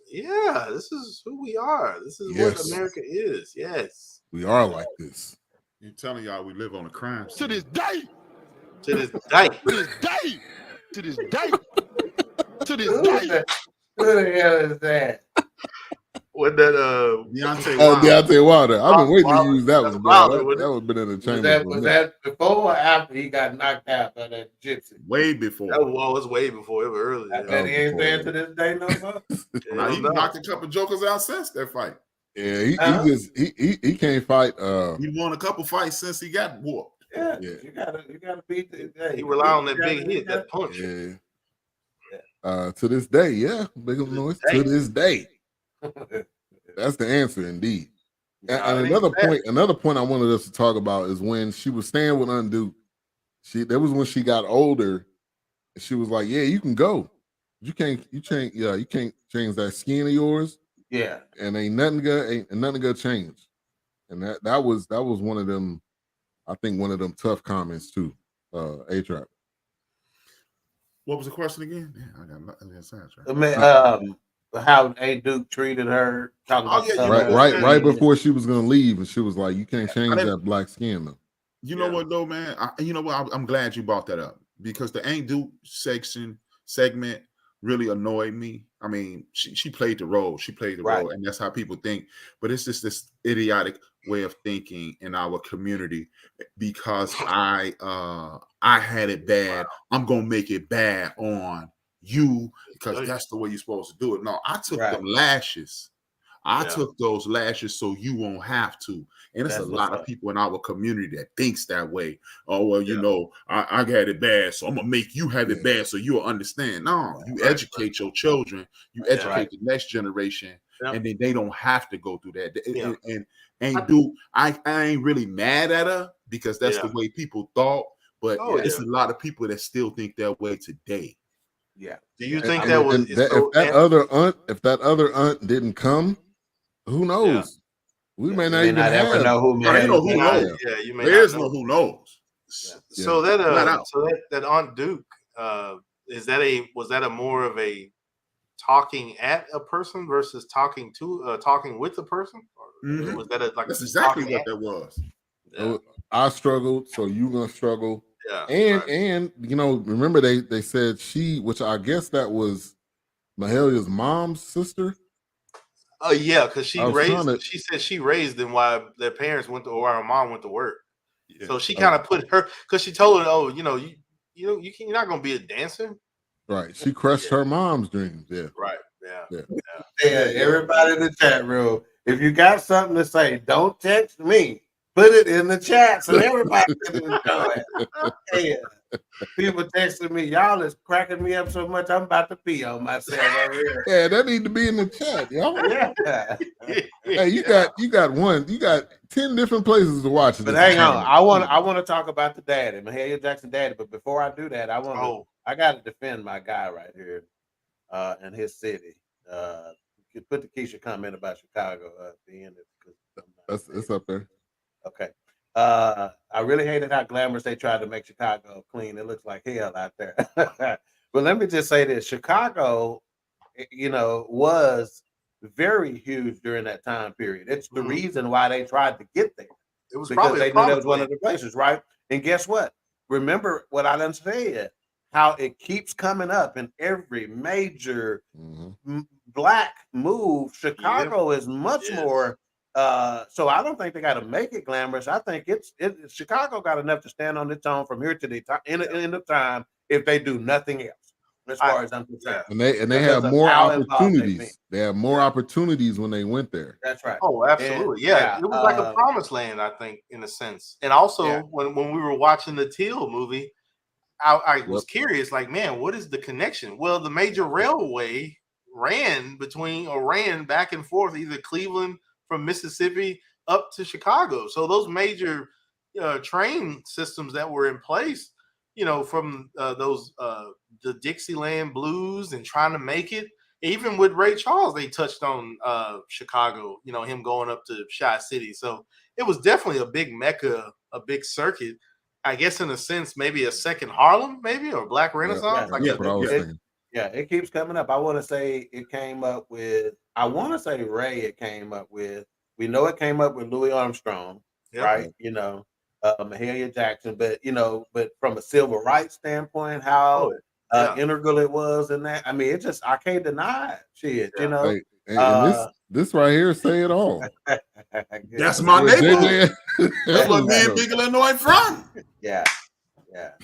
this is who we are. This is what America is. Yes. We are like this. You telling y'all we live on a crime To scene. this day. To this day. To this day. To this day. To this Who day. the hell is that? What that Deontay Wilder. Deontay Wilder. I've been waiting to Wilder. use that That's one, bro. Wilder, That wasn't it? would have been in the Was chamber. that before or after he got knocked out by that gypsy? Way before. That was way before. It was early. I bet he ain't saying to this day no more. Now, he knocked a couple jokers out since that fight. Yeah, he can't fight. He won a couple fights since he got whooped. Yeah, Yeah. you gotta beat the. He rely on that big hit, that punch. Yeah. To this day, yeah, big of noise. To this day, that's the answer, indeed. And another point I wanted us to talk about is when she was staying with Unduke. That was when she got older, and she was like, "Yeah, you can go. You can't change that skin of yours. Yeah, and ain't nothing gonna change." And that was one of them. I think one of them tough comments too. A-Trap. What was the question again? Yeah, I got nothing inside. I mean, how A Duke treated her. Talking about right before she was gonna leave, and she was like, "You can't change that black skin, though." You know what, though, man? You know what? I'm glad you brought that up because the Ain't Duke segment really annoyed me. I mean, she played the role. She played the role, and that's how people think. But it's just this idiotic way of thinking in our community because I had it bad. I'm gonna make it bad on you because that's the way you're supposed to do it. No, I took them lashes. I took those lashes so you won't have to. And it's a lot of people in our community that thinks that way. Oh, well, you know, I got it bad, so I'm going to make you have it bad so you'll understand. No, you educate your children. You educate the next generation, and then they don't have to go through that. And I ain't really mad at her because that's the way people thought. But it's a lot of people that still think that way today. Yeah. Do you think that was if that other aunt didn't come? Who knows? We may not even ever know who knows. Yeah, you may. There's no who knows. So that Aunt Duke, was that a more of a talking at a person versus talking with a person? Or was that that's exactly what that was? Yeah. I struggled, so you gonna struggle. Yeah, and remember they said which I guess that was Mahalia's mom's sister. Oh yeah, because she said she raised them while their parents went to, or while her mom went to work. Yeah. So she kind of put her, because she told her, "Oh, you're not gonna be a dancer." Right. She crushed her mom's dreams. Yeah. Right. Yeah. Everybody in the chat room, if you got something to say, don't text me. Put it in the chat so everybody can enjoy it. People texting me, y'all is cracking me up so much, I'm about to pee on myself over here. Yeah, that need to be in the chat, y'all. Yeah. Hey, you got 10 different places to watch it. But hang on, I want to talk about the daddy, Mahalia Jackson daddy. But before I do that, I got to defend my guy right here, in his city. You put the Keisha comment about Chicago at the end. It's up there. Okay. I really hated how glamorous they tried to make Chicago clean. It looks like hell out there. But let me just say this: Chicago, was very huge during that time period. It's the reason why they tried to get there. It was Because probably they a knew that was promised one land. of the places, right? And guess what? Remember what I done said, how it keeps coming up in every major black move. Chicago is much more. So I don't think they got to make it glamorous. I think Chicago got enough to stand on its own from here to the end of time if they do nothing else. As far as I'm concerned, and they because have of more how involved they've been. opportunities. They have more opportunities when they went there. That's right. Oh, absolutely. And, It was like a promised land, I think, in a sense. And also, when we were watching the Teal movie, I was curious, like, man, what is the connection? Well, the major railway ran back and forth, either Cleveland from Mississippi up to Chicago. So those major train systems that were in place, from the Dixieland Blues and trying to make it. Even with Ray Charles, they touched on Chicago, him going up to Chi City. So it was definitely a big mecca, a big circuit. I guess in a sense, maybe a second Harlem, maybe, or Black Renaissance. That's what I was thinking. Yeah, it keeps coming up. I want to say it came up with, I want to say Ray it came up with. We know it came up with Louis Armstrong, right? Mahalia Jackson, but from a civil rights standpoint, how integral it was in that. I mean, I can't deny it. Shit, And this right here say it all. That's my neighborhood. That's what me and Big Illinois from. Yeah.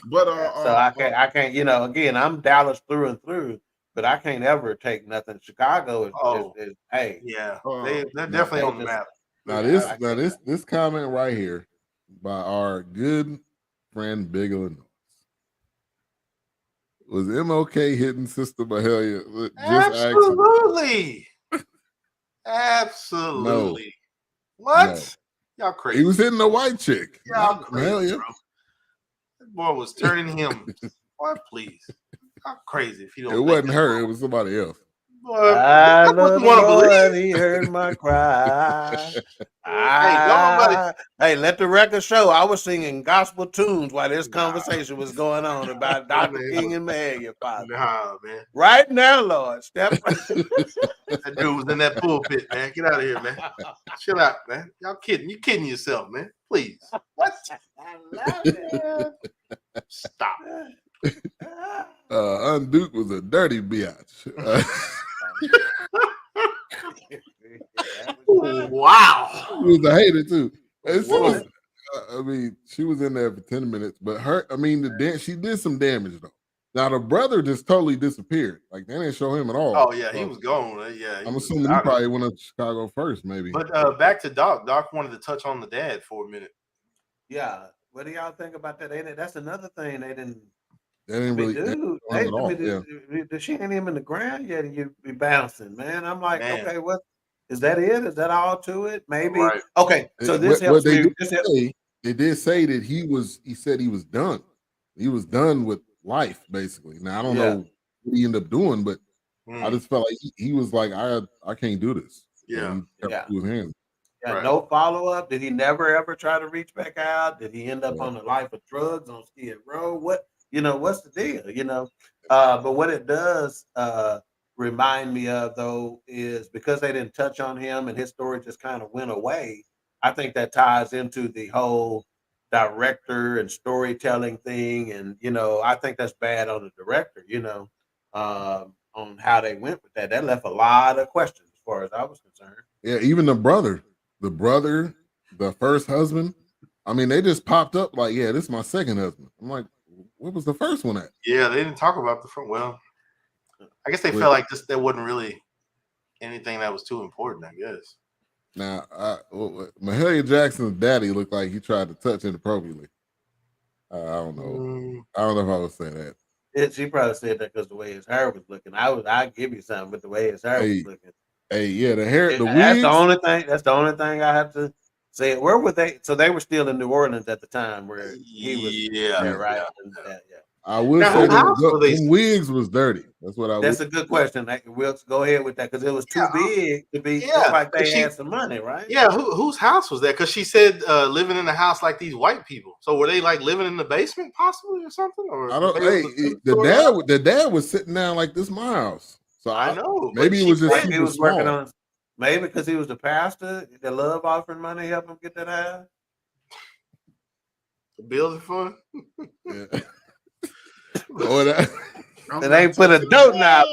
But so I can't, again, I'm Dallas through and through, but I can't ever take nothing. Chicago is hey. Yeah, they're definitely on the map. Now this comment right here by our good friend Big Illinois. Was MOK hitting Sister Mahalia? Absolutely. Absolutely. No. What? No. Y'all crazy. He was hitting the white chick. Y'all crazy, Mahalia. bro. That boy was turning him. Boy, please. Y'all crazy if you don't. It wasn't her. It was somebody else. I love the Lord, he heard my cry. Hey, let the record show. I was singing gospel tunes while this conversation was going on about Dr. King and Mahalia, Father. Nah, man. Right now, Lord, step. That dude was in that pulpit, man. Get out of here, man. Chill out, man. Y'all kidding? You kidding yourself, man? Please. What? I love it. Stop. Unduke was a dirty biatch. Wow. She was a hater too. She was in there for 10 minutes, but she did some damage though. Now the brother just totally disappeared. Like they didn't show him at all. Oh yeah, he was gone. Yeah, I'm assuming he probably went up to Chicago first, maybe. But back to Doc. Doc wanted to touch on the dad for a minute. Yeah, what do y'all think about that? That's another thing they didn't. They didn't really. She ain't even in the ground yet, and you be bouncing, man. I'm like, okay, what is that? Is that all to it? Maybe. Right. Okay, so this helps me. They did say that he said he was done. He was done with life, basically. Now I don't know what he ended up doing, but I just felt like he was like, I can't do this. Yeah. With him. Yeah, right. No follow-up. Did he never ever try to reach back out? Did he end up on the life of drugs on Skid Row? What's the deal? But what it does remind me of though is because they didn't touch on him and his story just kind of went away. I think that ties into the whole director and storytelling thing, and I think that's bad on the director. On how they went with that. That left a lot of questions as far as I was concerned. Yeah, even the brother, the first husband. I mean, they just popped up like, yeah, this is my second husband. I'm like, what was the first one at? Yeah, they didn't talk about the front. Well, I guess they felt like there wasn't really anything that was too important, I guess. Now, Mahalia Jackson's daddy looked like he tried to touch inappropriately. I don't know. I don't know if I would say that. She probably said that because the way his hair was looking. I'd give you something, but the way his hair was looking. Hey, yeah, the hair, the wigs. That's the only thing I have to say. Where were they? So they were still in New Orleans at the time where he was. Yeah, right. I will Now, say who house were they them wigs was dirty. That's what I would. That's a good question. We'll go ahead with that because it was too big to be. Yeah, Looked like they 'cause she- had some money, right? Yeah, whose house was that? Because she said living in a house like these white people. So were they like living in the basement possibly or something? Or I don't. maybe it Hey, was a two-story house? the dad was sitting down like this my house. So I know. maybe but it was she just said- Maybe he super was working small. on. Maybe because he was the pastor, the love offering money helped him get that house. the building fund. Yeah. Or that. And they put a dope knob.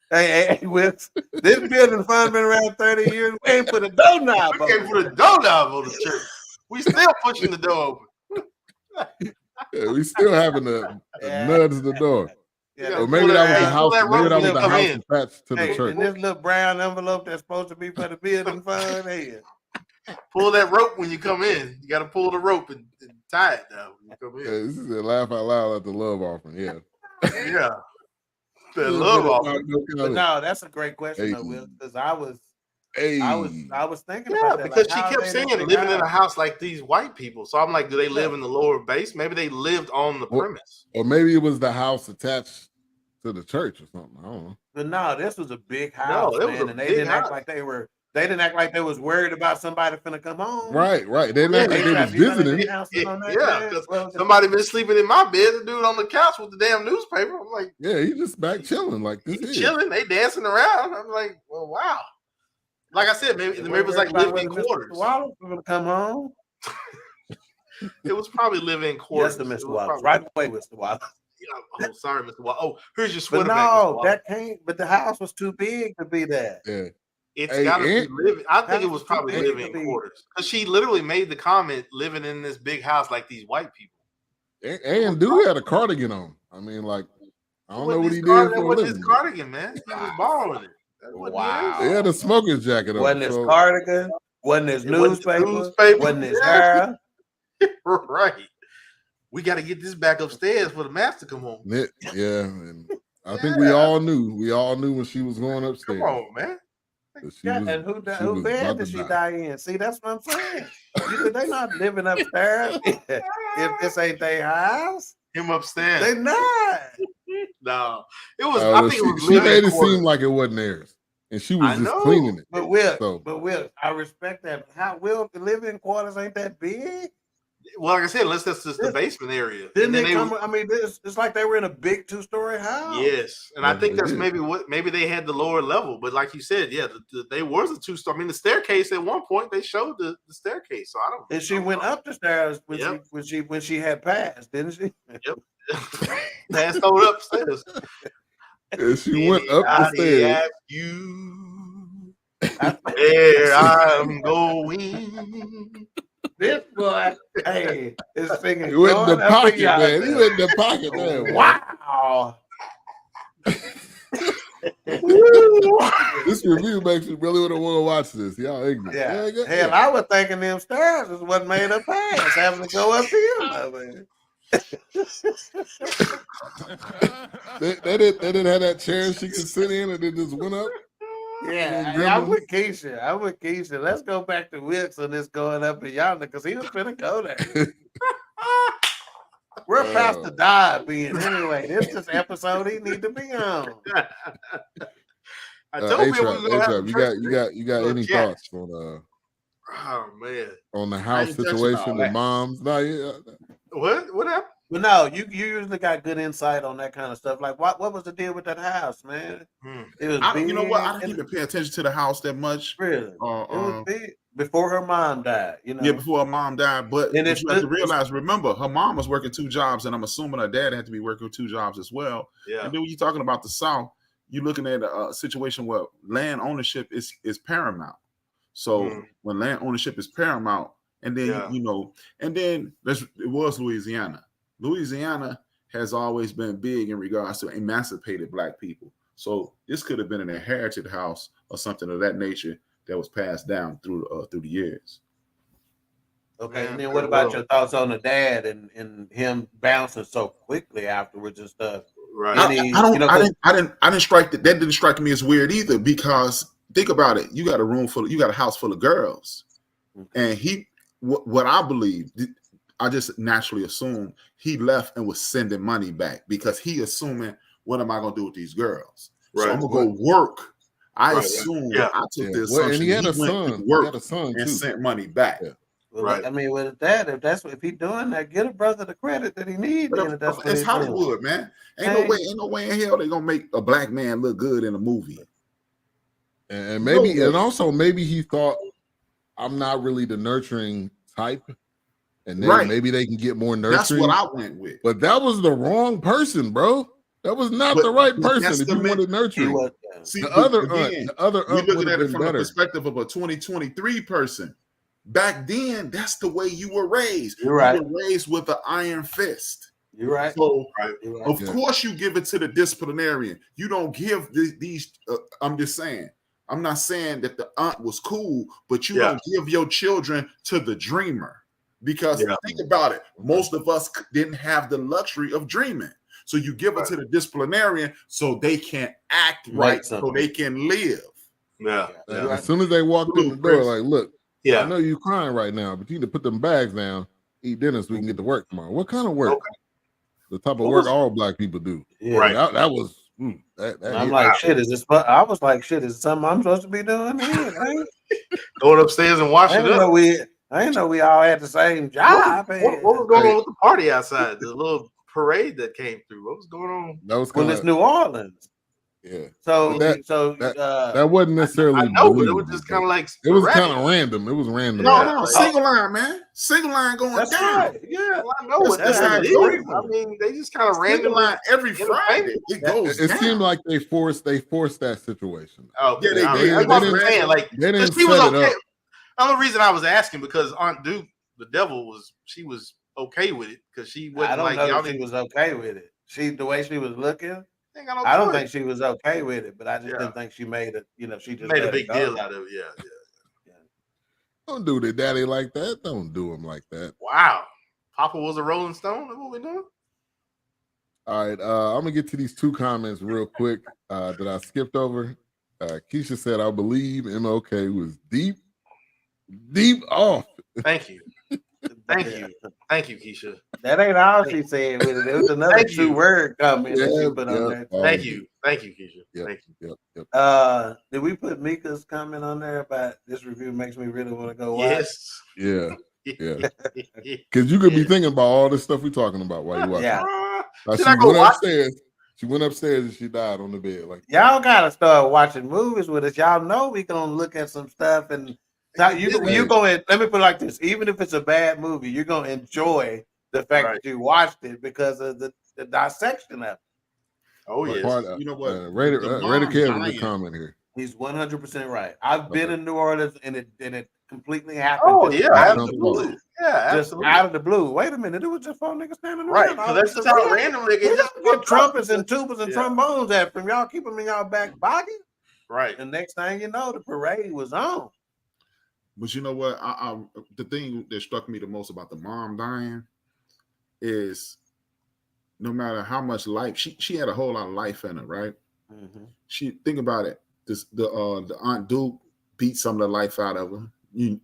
Hey, Wilkes, this building fund been around 30 years. We ain't put a dough knob We can't on. put a door knob on the church. We still pushing the door open. Yeah, we still having to nudge the door. Yeah, Or maybe that was the house. Pull that Maybe rope that was when the you come house in. attached to the hey, church. and this little brown envelope that's supposed to be for the building fund. Hey, Pull that rope when you come in. You got to pull the rope and tie it down when you come Yeah, in. this is a laugh out loud at the love offering. Yeah. Yeah. The love offering. but no, that's a great question, though, Hey. Will, because I was thinking Yeah, about that. because like, she how kept they saying figure living in a out. house like these white people. So I'm like, do they live in the lower base? Maybe they lived on the premise. Or maybe it was the house attached to the church or something. I don't know. But no, this was a big house, it was man, a and they big didn't house. act like they were. They didn't act like they was worried about somebody finna come home. Right. They didn't act like they was visiting. Yeah, because somebody been sleeping in my bed. The dude on the couch with the damn newspaper. I'm like, Yeah, he just back chilling like this. he's chilling. They dancing around. I'm like, well, wow. Like I said, maybe it was like living quarters. Wallace was gonna come home. It was probably living quarters. Yes, to It Mr. was Wallace. probably- Right away, Mr. Wallace. Oh, sorry, Mr. Wallace. Oh, here's your But sweater back, Mr. no, Wallace. that can't. But the house was too big to be that. Yeah. It's Hey, got to be and- living. I think it was House probably too big living to be- quarters because she literally made the comment, living in this big house like these white people. And dude had a cardigan on. I mean, like, I don't know what he did That for a wasn't living. his cardigan, man. He was borrowing it. That wasn't Wow. He had a smoker's jacket on. Wasn't his so- cardigan? Wasn't his It wasn't the newspaper? newspaper. Wasn't his Yeah. hair? his. Right. We got to get this back upstairs for the master to come home. Yeah, and I think we all knew. We all knew when she was going upstairs. Come on, man. that she Yeah, was- and she who was bed about did to she die. die in? See, that's what I'm saying. They not living upstairs. If this ain't their house, Him upstairs. they not. No, it was. I think it was she made living it quarters. seem like it wasn't theirs, and she was I just know. cleaning it. But Will, So- I respect that. How Will the living quarters ain't that big? Well, like I said, unless that's just the basement area. Didn't And they then come? I mean, it's like they were in a big 2-story house. Yes, and I Yes, think they that's did. maybe they had the lower level, but like you said, yeah, they was a 2-story. I mean, the staircase at one point they showed the staircase, so I don't. And she went up the stairs when Yep. when she had passed, didn't she? Passed on upstairs. And she went up the Anybody stairs. ask you where I'm going? This boy, hey, is singing. He went in the going up pocket, yonder. man. He went in the pocket, man. Wow. This review makes me really want to watch this. Y'all ignorant. Yeah. Yeah. Hell, I was thinking them stairs is what made her pass, having to go up here. Man. They didn't have that chair she could sit in, and it just went up. Yeah, Gremlins. I'm with Keisha. Let's go back to Wilkes on this going up and yonder because he was finna go there. Where Pastor Dodd being anyway? This is episode he need to be on. I told you we A-Trap, was gonna have A-Trap, you got Little any Jacks. thoughts Oh man, on the I house ain't touching all situation, the that. moms? No, yeah. what happened? But no, you usually got good insight on that kind of stuff. Like what was the deal with that house, man? It was big. You know what? I didn't even pay attention to the house that much. Really, it was big before her mom died. You know, Yeah, before her mom died. But And you it's have to good- realize, remember, her mom was working 2 jobs, and I'm assuming her dad had to be working 2 jobs as well. Yeah, And then when you're talking about the South, you're looking at a situation where land ownership is paramount. So when land ownership is paramount, and then and then it was Louisiana. Louisiana has always been big in regards to emancipated Black people. So this could have been an inherited house or something of that nature that was passed down through the years. Okay, Yeah, and then what about your thoughts on the dad and him bouncing so quickly afterwards and stuff? right. And he, I didn't strike that didn't strike me as weird either, because think about it. You got a house full of girls, and what I believe, I just naturally assumed he left and was sending money back because he assuming, what am I gonna do with these girls? So Right. I'm gonna go work. I Right. assume Yeah. I took the Well, and assumption he had a went son. to He work had a son and too. sent money back. Yeah. Well, Right. I mean, with that, if he's doing that, get a brother the credit that he needs. But Then if that's what it's he's doing. Hollywood, man. Ain't no way in hell they gonna make a black man look good in a movie. And maybe, No way. and also maybe he thought I'm not really the nurturing type, and Right. maybe they can get more That's nurturing. what I went with. But that was the wrong person, bro. That was not the right person. that's If the you wanted nurturing, See, the but other again, aunt we're looking would at have it been from the better. perspective of a 2023 person. Back then, that's the way you were raised. You're right. You were raised with an iron fist. You're right. So, You're right. of course, you give it to the disciplinarian. You don't give these. I'm just saying. I'm not saying that the aunt was cool, but you don't give your children to the dreamer. Because think about it, most of us didn't have the luxury of dreaming. So you give it to the disciplinarian so they can act right, so they can live. Yeah. As soon as they walked in the door, Chris. like, look, Yeah. I know you're crying right now, but you need to put them bags down, eat dinner so we can get to work tomorrow. What kind of work? Okay. The type of work all black people do. Yeah. Right. That was that I'm hit. like, shit, is this? I was like, shit, is this something I'm supposed to be doing here? Going upstairs and wash it up. I didn't know we all had the same job. What was going on with the party outside? The little parade that came through. What was going on? That was Well, it's New Orleans. Yeah. So that wasn't necessarily. I know, but it was just kind of like it was kind of random. It was random. No, single line, man. Single line going That's down. right. Yeah, well, I know That's how how it it is. goes. I mean, they just kind of Single randomly line every Friday. It goes It down. seemed like they forced that situation. Oh, Yeah, they I mean, did. that's what They I'm didn't- saying. Like, they didn't she was set it okay. up. The only reason I was asking because Aunt Duke, the devil, was okay with it because she wasn't I don't like know y'all if she was okay with it. The way she was looking, ain't got no I don't choice. think she was okay with it. But I just didn't think she made it. You know, she just made a let big it go. deal out of it. Yeah. Don't do their daddy like that. Don't do him like that. Wow, Papa was a Rolling Stone. That's what we doing? All right, I'm gonna get to these two comments real quick that I skipped over. Keisha said, "I believe MLK was deep off." Thank you, thank you, Keisha. That ain't all she said with it. It was another Thank you. 2-word comment that she put on there. Thank you, Keisha. Yep, Thank you. Yep. Did we put Mika's comment on there about this review makes me really want to go watch? Yes. Yeah. Because you could be thinking about all this stuff we're talking about while you watching. Yeah. Like Should she I go went watch upstairs. She went upstairs and she died on the bed. Like Y'all gotta start watching movies with us. Y'all know we gonna look at some stuff and you going. Let me put it like this: even if it's a bad movie, you're gonna enjoy the fact that you watched it because of the dissection of it. Oh yes. You know what? Raider The Kev mom has a dying. comment here. He's 100% right. I've been in New Orleans and it completely happened. Oh just yeah, out of the absolutely. blue. Yeah, Just absolutely. out of the blue. Wait a minute, it was just 4 niggas standing Right, around. so that's just how randomly We it just just get trumpets and tubas and Yeah. trombones at from y'all. Keep them in y'all back pocket. right. The next thing you know, the parade was on. But you know what? The thing that struck me the most about the mom dying is no matter how much life she had a whole lot of life in her, right? Mm-hmm. She think about it. The Aunt Duke beat some of the life out of her.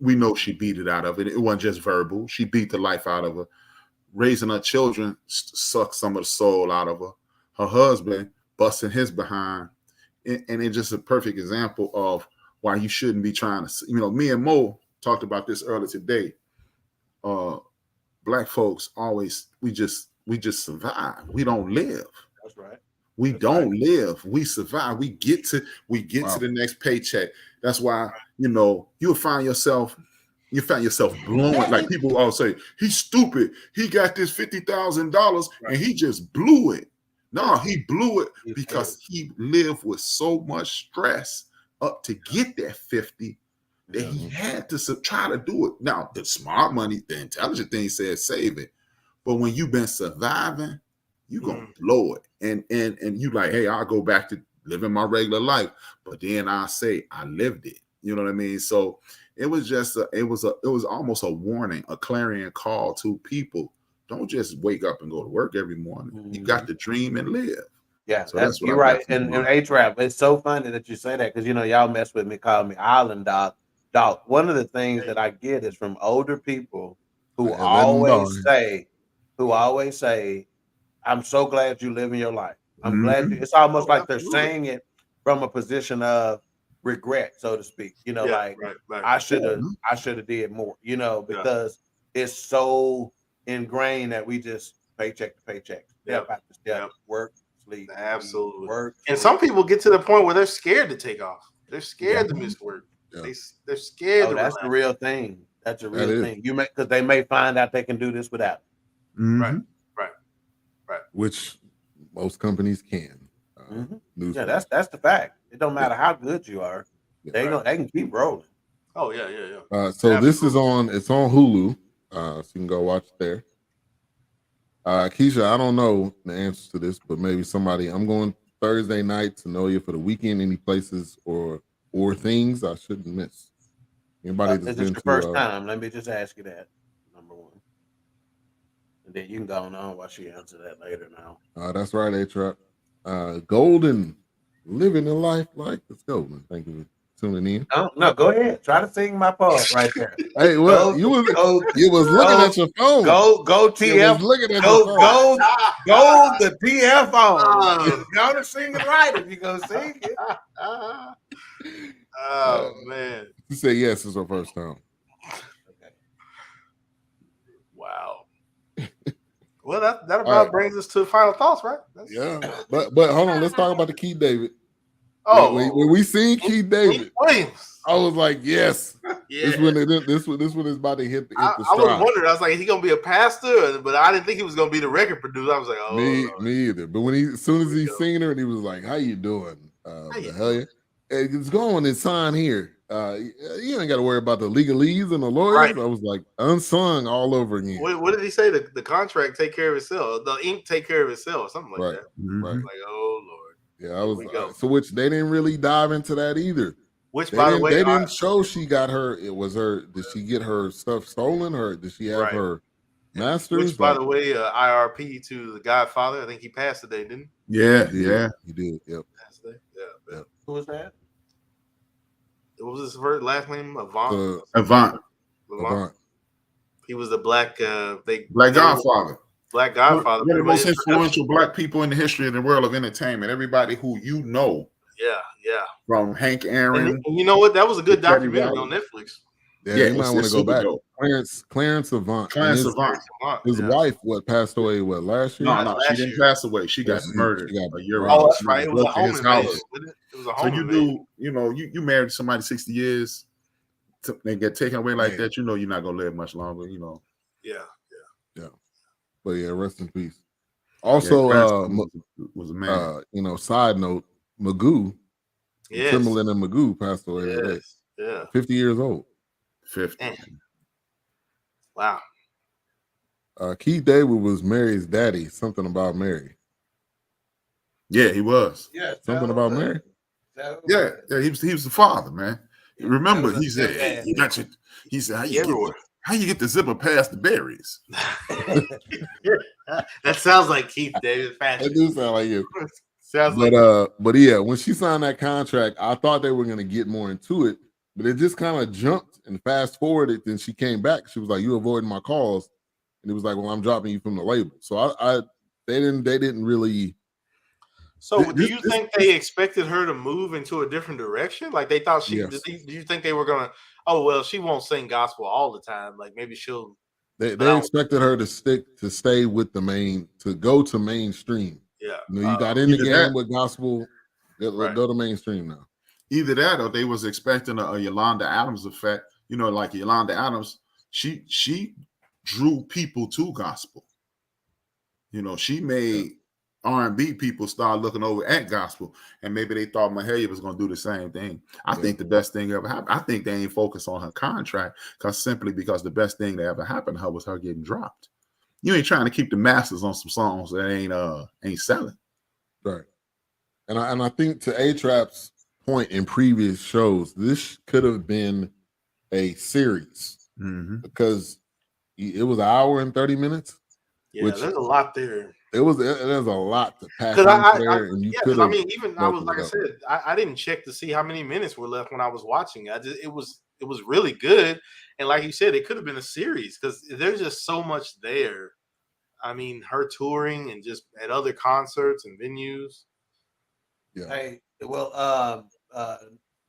We know she beat it out of it. It wasn't just verbal. She beat the life out of her. Raising her children sucked some of the soul out of her. Her husband busting his behind, and it's just a perfect example of why you shouldn't be trying to. Me and Mo talked about this earlier today. Black folks always we just survive. We don't live. That's right. We don't live. We survive. We get to the next paycheck. That's why you'll find yourself blowing. Like people all say, he's stupid. He got this $50,000 and he just blew it. No, he blew it because he lived with so much stress up to get that 50 that he had to try to do it. Now, the smart money, the intelligent thing says save it. But when you've been surviving, you're going to blow it. And you like, hey, I'll go back to living my regular life. But then I say, I lived it. You know what I mean? So it was just, it was almost a warning, a clarion call to people. Don't just wake up and go to work every morning. Mm-hmm. You got to dream and live. Yeah, so that's what you're right. And A-Trap, it's so funny that you say that because, y'all mess with me, call me Island Dog. One of the things that I get is from older people who Yeah, let 'em always say, I'm so glad you living your life. I'm glad you. Mhm. It's almost Oh, like they're absolutely. saying it from a position of regret, so to speak. You know, Yeah, like right. I should have did more. You know, Yeah. because it's so ingrained that we just paycheck to paycheck, step Yep. after step, Yep. work, sleep, Absolutely. work. And sleep. some people get to the point where they're scared to take off. They're scared to miss work. Yeah. They're scared Oh, to that's the relax. real thing. That's a That real is. thing. You may because they may find out they can do this without. Mhm. Which most companies can. Mhm. Newsflash. Yeah, that's the fact. It don't matter how good you are. Yeah. They can keep rolling. Oh yeah. So this is Absolutely. it's on Hulu. So you can go watch it there. Keisha, I don't know the answers to this, but maybe somebody. I'm going Thursday night to know you for the weekend. Any places or things I shouldn't miss? Anybody that's Is this been your to? first time? Let me just ask you that. Number one, and then you can go on while she answer that later. Now, That's right, A-Trap. Golden, living a life like it's golden. Thank you for tuning in. no, go ahead. Try to sing my part right there. Hey, well, you was looking at your phone. Go You TF. was looking at your phone. Go the TF on. Oh. You gotta sing it right if you gonna sing it. Oh man. You said yes, it's her first time. Okay. Wow. Well, that about right. brings us to final thoughts, right? Yeah, but hold on, let's talk about the Keith David. Oh, when we seen Keith David, Williams. I was like, yes, Yeah. this one is about to hit the I stride. was wondering. I was like, is he gonna be a pastor? But I didn't think he was gonna be the record producer. I was like, oh, me either. But as soon as he seen her and he was like, "How you doing?" The hell yeah, it's going and sign here. You ain't got to worry about the legalese and the lawyers. Right. I was like, unsung all over again. What did he say? The contract take care of itself. The ink take care of itself. Something like that. Right. Like, oh Lord. Yeah, I was. So which they didn't really dive into that either. Which, by the way, they didn't show she got her. It was her. Did she get her stuff stolen? Or did she have her masters? Which, by the way, IRP to the Godfather. I think he passed today, didn't he? Yeah, he did. Yep. Passed today. Yeah. Who was that? What was his first last name? Avant. Avant. He was the black. Black Godfather. Black Godfather. One of the most influential black people in the history of the world of entertainment. Everybody who you know. Yeah. From Hank Aaron. And you know what? That was a good documentary on Netflix. Yeah, you might want to go back. Dope. Clarence Avant. His wife passed away last year? No, she didn't pass away. She got murdered a year ago. Oh, that's right. It was a home invasion. It was a home invasion. You married somebody 60 years, they get taken away like that, you're not gonna live much longer, Yeah. But yeah, rest in peace. Also, was a man. Side note, Magoo, yes. Timberland and Magoo passed away today. Yeah. 50 years old. 50. Wow. Keith David was Mary's daddy. Something about Mary. Yeah, he was. Yeah. Something about Mary. Yeah, he was the father, man. Remember, he said, "Hey, you got your." He said, "How you get the zipper past the berries?" That sounds like Keith David fashion. That do sound like you. But yeah, when she signed that contract, I thought they were going to get more into it, but it just kind of jumped and fast forwarded. Then she came back. She was like, "You avoiding my calls," and it was like, "Well, I'm dropping you from the label." So they didn't really. So do you think they expected her to move into a different direction? Like they thought Yes. Do you think they were gonna? Oh well, she won't sing gospel all the time. Like maybe she'll. They expected her to stay with to go to mainstream. Yeah. You got in the game with gospel. Go to mainstream now. Either that, or they was expecting a Yolanda Adams effect. Like Yolanda Adams, she drew people to gospel. She made R&B people start looking over at gospel, and maybe they thought Mahalia was going to do the same thing. I think the best thing ever happened. I think they ain't focused on her contract because the best thing that ever happened to her was her getting dropped. You ain't trying to keep the masters on some songs that ain't selling. Right. And I think to A-Trap's point in previous shows, this could have been a series because it was an hour and 30 minutes. Yeah, there's a lot there. There's a lot to pack in there, and you could have. I was like I said, I didn't check to see how many minutes were left when I was watching. It was it was really good. And like you said, it could have been a series because there's just so much there. I mean, her touring and just at other concerts and venues. Yeah. Hey, well,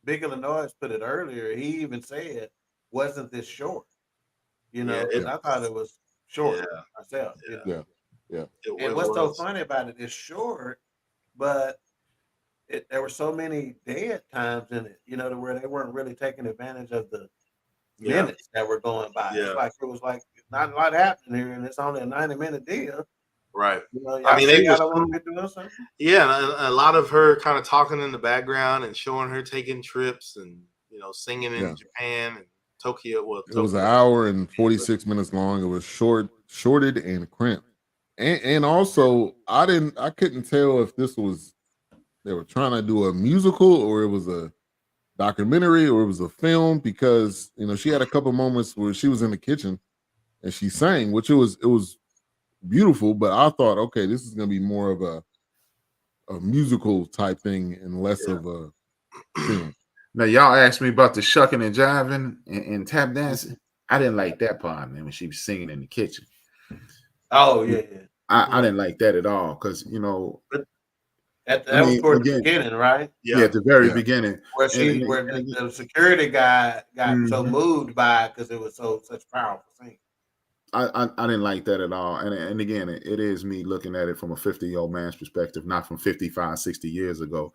Big Illinois put it earlier. He even said, "Wasn't this short?" You know, Yeah, and I thought it was short Yeah. myself. You know? Yeah. Yeah. And what's so funny about it is short, but there were so many dead times in it. You know, to where they weren't really taking advantage of the minutes that were going by. Yeah. It's like it was like not a lot happening here, and it's only a 90-minute deal. Right. You know, I mean, they y'all was don't want to be doing something. Yeah, a lot of her kind of talking in the background and showing her taking trips and singing in Yeah. Japan and Tokyo. Well, It was an hour and 46 minutes long. It was shorted and cramped. And also I couldn't tell if they were trying to do a musical or it was a documentary or it was a film, because she had a couple moments where she was in the kitchen and she sang, which it was beautiful, but I thought, okay, this is gonna be more of a musical type thing and less of a film. Now y'all asked me about the shucking and jiving and tap dancing. I didn't like that part, man, when she was singing in the kitchen. Oh yeah. I didn't like that at all because That was toward the beginning, right? Yeah, at the very beginning, where the security guy got so moved by it because it was such powerful thing. I didn't like that at all. And again, it is me looking at it from a 50-year-old man's perspective, not from 55, 60 years ago.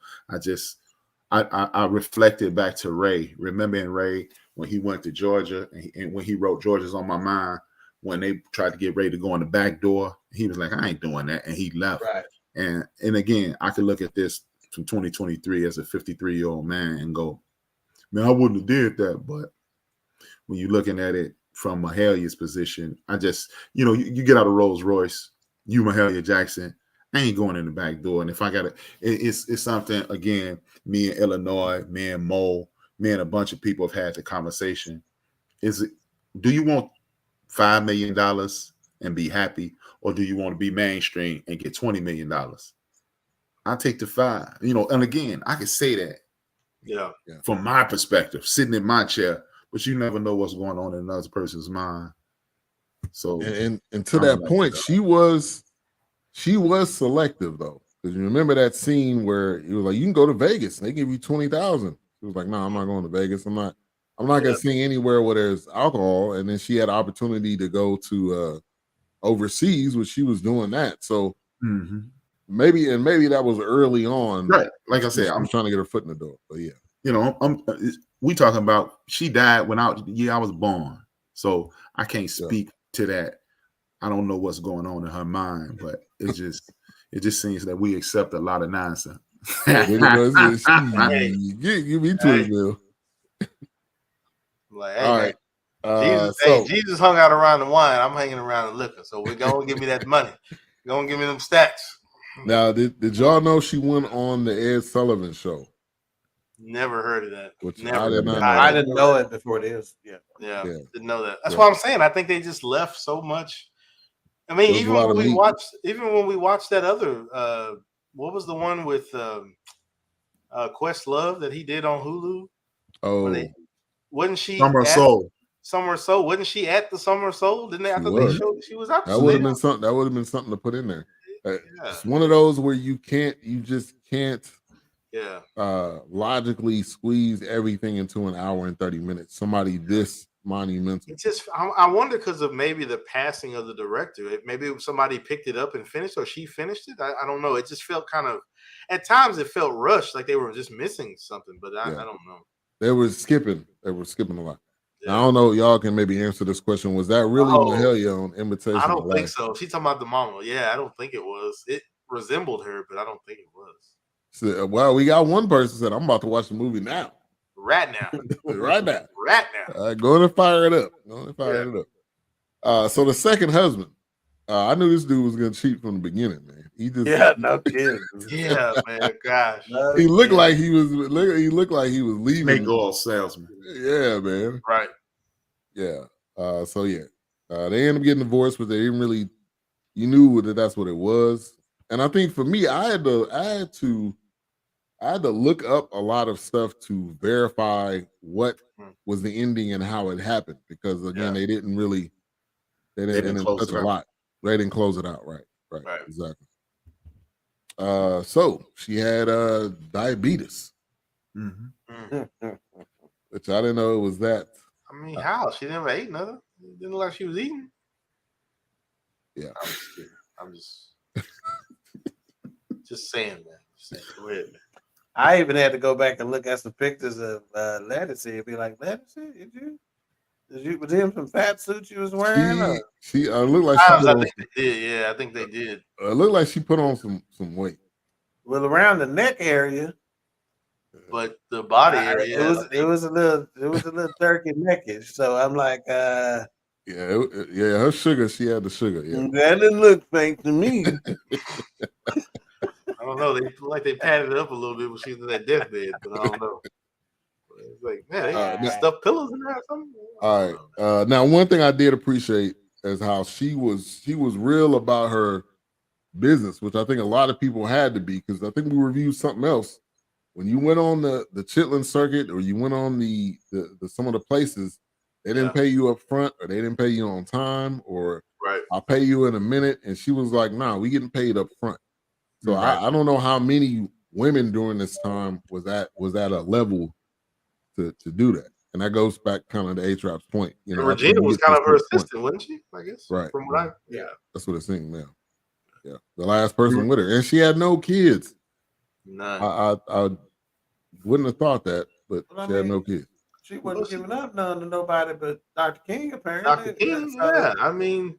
I reflected back to Ray, remembering Ray when he went to Georgia and when he wrote Georgia's on My Mind, when they tried to get Ray to go in the back door, he was like, I ain't doing that. And he left. Right. And again, I could look at this from 2023 as a 53-year-old man and go, man, I wouldn't have did that. But when you're looking at it from Mahalia's position, I just, you get out of Rolls Royce, you Mahalia Jackson, I ain't going in the back door. And if I got it's something, again, me and Illinois, me and Mo, me and a bunch of people have had the conversation. Do you want $5 million and be happy, or do you want to be mainstream and get $20 million? I'll take the 5, and again, I can say that. Yeah. From my perspective, sitting in my chair, but you never know what's going on in another person's mind. So, and to that point, she was selective though, because you remember that scene where it was like, you can go to Vegas and they give you 20,000. She was like, no, I'm not going to Vegas. I'm not gonna sing anywhere where there's alcohol. And then she had an opportunity to go to overseas, which she was doing that. So maybe that was early on, right? Like I said, I'm trying to get her foot in the door. But yeah, we talking about she died when I was born, so I can't speak to that. I don't know what's going on in her mind, but it just seems that we accept a lot of nonsense. Give me $20 million. Like, hey, all right. Jesus hung out around the wine. I'm hanging around the liquor. So we're gonna give me that money. Gonna give me them stacks. Now, did y'all know she went on the Ed Sullivan show? Never heard of that. I didn't know it before this. Yeah. Didn't know that. That's what I'm saying. I think they just left so much. I mean, even when we watched that other, what was the one with Questlove that he did on Hulu? Oh, wasn't she Summer Soul? Summer Soul. Wasn't she at the Summer Soul? Didn't they? I thought they showed she was out. That would have been something. That would have been something to put in there. It's one of those where you just can't logically squeeze everything into an hour and 30 minutes. Somebody this monumental. It's just, I wonder, because of maybe the passing of the director. Maybe somebody picked it up and finished, or she finished it. I don't know. It just felt kind of, at times it felt rushed, like they were just missing something. But I don't know. They were skipping a lot. Now, I don't know. Y'all can maybe answer this question. Was that really Mahalia on Invitation? I don't think so. She's talking about the mama. Yeah, I don't think it was. It resembled her, but I don't think it was. So, well, we got one person said, I'm about to watch the movie now. Right now. Right now. Right now. Going to fire it up. So the second husband, I knew this dude was going to cheat from the beginning, man. He just no kidding. Yeah, man. Gosh. He looked like he was leaving. Snake oil salesman. Yeah, man. Right. Yeah. They ended up getting divorced, but they didn't really. You knew that that's what it was. And I think for me, I had to I had to look up a lot of stuff to verify what was the ending and how it happened, because again, they didn't didn't close touch it a out. lot. They didn't close it out, right, Right. exactly. So she had diabetes, which I didn't know it was that. I mean, how? She never ate nothing. It didn't look like she was eating. Yeah. I'm just kidding. I'm just saying, man. Just saying. Go ahead, man. I even had to go back and look at some pictures of Lettucey and be like, Lettucey, was him some fat suit you was wearing? She looked like she put I on think they did. Yeah, I think they did. looked like she put on some weight. Well, around the neck area, But the body area, it was a little turkey neckish. So I'm like, Yeah, her sugar. She had the sugar. Yeah, that didn't look fake to me. I don't know. They feel like they padded it up a little bit when she was in that deathbed, but I don't know. It's like, man, they got stuffed pillows in there or something. All right. Now, one thing I did appreciate is how she was real about her business, which I think a lot of people had to be, because I think we reviewed something else. When you went on the Chitlin circuit, or you went on the some of the places, they didn't pay you up front, or they didn't pay you on time, or I'll pay you in a minute. And she was like, "Nah, we getting paid up front." So I don't know how many women during this time was at a level to do that. And that goes back kind of to A-Trap's point. You know, Regina was kind of her assistant, wasn't she? I guess. Right. From what that's what it seemed now. Yeah. The last person with her. And she had no kids. None. I wouldn't have thought that, but she had no kids. She wasn't giving up none to nobody but Dr. King, apparently. Dr. King, yeah. I mean,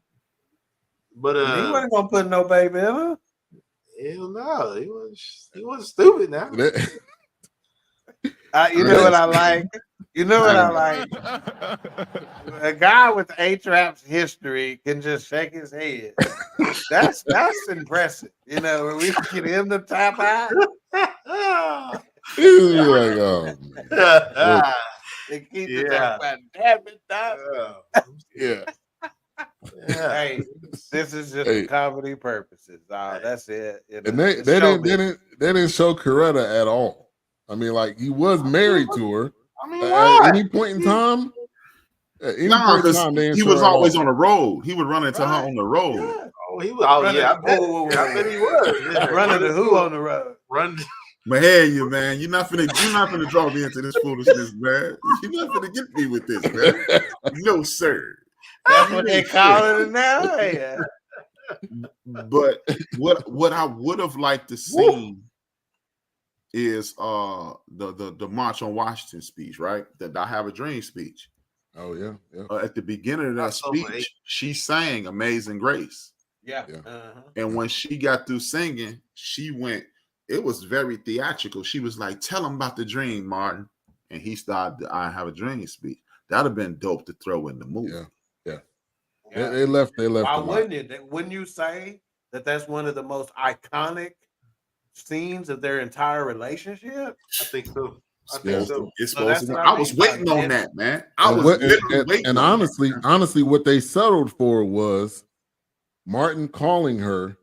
but he wasn't gonna put no baby in her. Hell no, he was stupid now. You know what I like? You know what I like? A guy with A-Trap's history can just shake his head. That's impressive. You know, when we get him to tap out. He's like, oh man. They keep the tap out. Damn it, Doc. Yeah. Hey, this is just for comedy purposes. That's it. You know, And they didn't show Coretta at all. I mean, like, he was married to her. I mean, at any point in time. No, because he was always on the road. He would run into her on the road. Yeah. Oh, he was. Oh, yeah. I bet he was. Running to who on the road? Run. Mahalia, man, you're not finna draw me into this foolishness, man. You're not finna get me with this, man. No, sir. That's what they call it now. Yeah. But what I would have liked to see is the March on Washington speech, right? That I Have a Dream speech. Oh yeah. At the beginning of that speech, she sang "Amazing Grace." Yeah. And when she got through singing, she went. It was very theatrical. She was like, "Tell him about the dream, Martin," and he started the "I Have a Dream" speech. That'd have been dope to throw in the movie. Yeah. They left. Why wouldn't you? Wouldn't you say that that's one of the most iconic scenes of their entire relationship? I think so. It's supposed to. I was waiting on that, man. I was waiting. And honestly, what they settled for was Martin calling her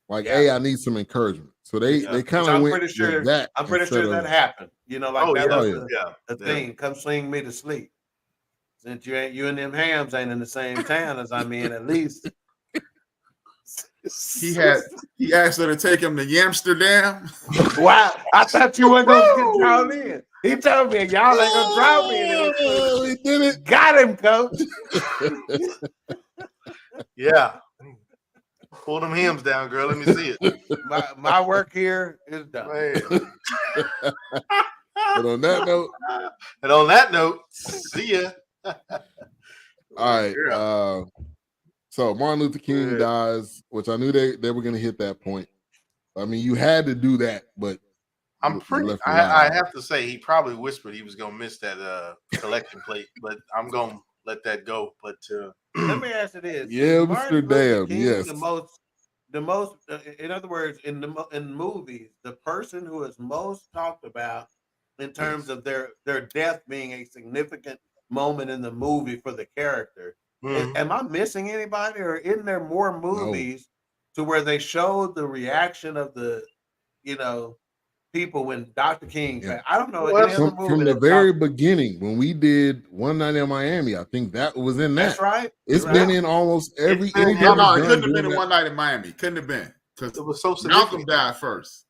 like, "Hey, I need some encouragement." So they kind of went pretty sure that. I'm pretty sure that happened. You know, like that was the thing. Come sing me to sleep. Since you and them hams ain't in the same town as I'm in, at least. He asked her to take him to Amsterdam. Wow, I thought you weren't gonna get drawn in. He told me y'all ain't gonna draw me in. He did it. Got him, coach. Yeah. Pull them hams down, girl. Let me see it. My work here is done. But on that note, See ya. All right. So Martin Luther King dies, which I knew they were going to hit that point. I mean, you had to do that, but I'm pretty. I have to say, he probably whispered he was going to miss that collection plate, but I'm going to let that go. But let me ask you this: Amsterdam, yes. The most. In other words, in movies, the person who is most talked about in terms of their death being a significant moment in the movie for the character. Am I missing anybody, or isn't there more movies to where they showed the reaction of the, people when Dr. King. Yeah. I don't know Well, any other movie From the that very beginning, when we did One Night in Miami, I think that was in that. That's right. It's You're been right. in almost every been in- anything No, we've it done couldn't have been during in that. One Night in Miami. Couldn't have been because it was so Malcolm significant. died first.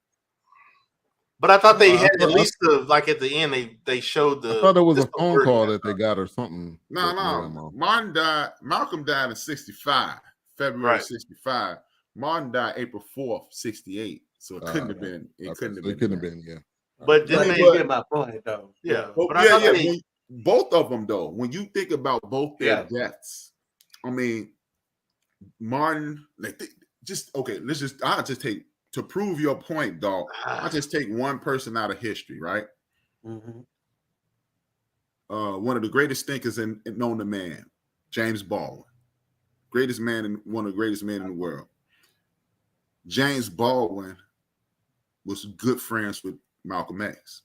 But I thought they I had thought- at least like at the end they showed the. I thought there was a just the phone word. call that they got or something. No, Martin died. Malcolm died in 65, February Right. 65. Martin died April 4th, 68. So it couldn't have Okay. been. It Okay, couldn't have so been. it couldn't have been, yeah. But But didn't you they? get my point, though. Yeah. Oh, But I thought they. when, both of them though. When you think about both their deaths, I mean, Martin, like just okay. I'll just take to prove your point, dog. I'll just take one person out of history, right? Mm-hmm. One of the greatest thinkers known to man, James Baldwin, one of the greatest men in the world. James Baldwin was good friends with Malcolm X.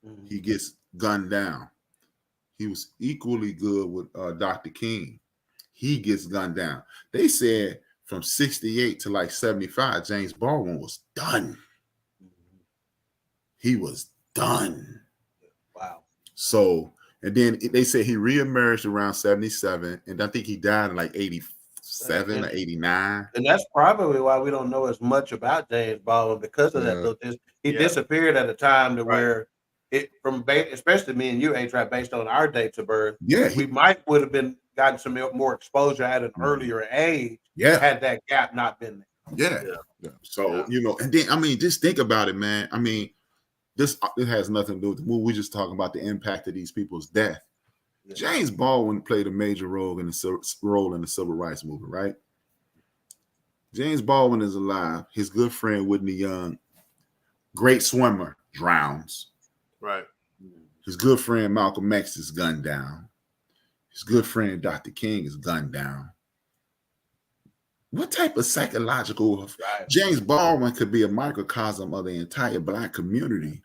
Mm-hmm. He gets gunned down. He was equally good with Dr. King. He gets gunned down. They said from 68 to like 75, James Baldwin was done. He was done. Wow. So, and then they said he reemerged around 77, and I think he died in like 87 or 89. And that's probably why we don't know as much about James Baldwin because of that. He disappeared at a time to where it especially me and you, A-Trap, based on our dates of birth. Yeah, we would have gotten some more exposure at an earlier age. Yeah, had that gap not been there. Yeah. So and then I mean, just think about it, man. I mean, this has nothing to do with the movie. We're just talking about the impact of these people's death. Yeah. James Baldwin played a major role in the civil rights movement, right? James Baldwin is alive. His good friend Whitney Young, great swimmer, drowns. Right. His good friend Malcolm X is gunned down. His good friend Dr. King is gunned down. What type of psychological James Baldwin could be a microcosm of the entire Black community?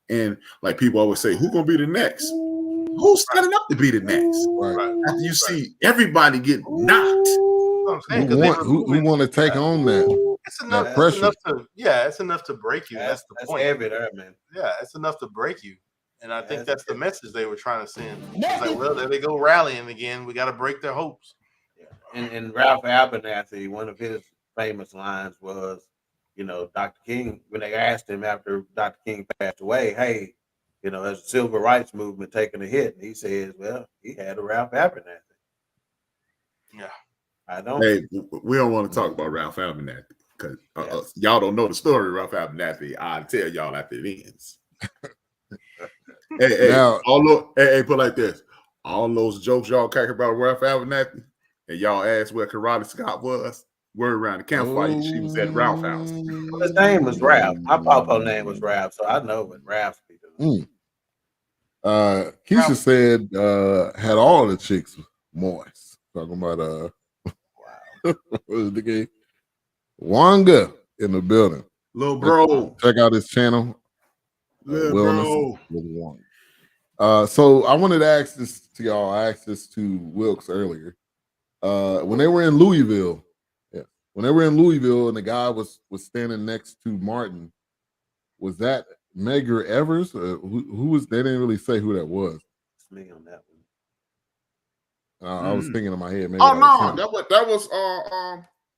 And like people always say, who's gonna be the next? Who's setting up to be the next? Right. After you see everybody get knocked. Who want to take on that? It's enough. That pressure. It's enough to break you. That's the point. Heavy there, man. Yeah, it's enough to break you. And I think that's the message they were trying to send. It's like, well, there they go rallying again. We got to break their hopes. And Ralph Abernathy, one of his famous lines was, Dr. King, when they asked him after Dr. King passed away, hey, as the civil rights movement taking a hit, and he says, well, he had a Ralph Abernathy. Yeah. I don't. Hey, we don't want to talk about Ralph Abernathy because y'all don't know the story of Ralph Abernathy. I'll tell y'all after it ends. Put it like this. All those jokes y'all crack about Ralph Abernathy, and y'all asked where Karate Scott was, word around the campfire, she was at Ralph's house. Well, his name was Ralph. My papa's name was Ralph, so I know what Ralph's be doing. Keisha said had all the chicks moist. Talking about what was the game? Wanga in the building. Little bro. Check out his channel. Little bro. So I wanted to ask this to y'all. I asked this to Wilkes earlier. When they were in Louisville, and the guy was standing next to Martin, was that Medgar Evers? Who was? They didn't really say who that was. It's me on that one. I was thinking in my head. Maybe that was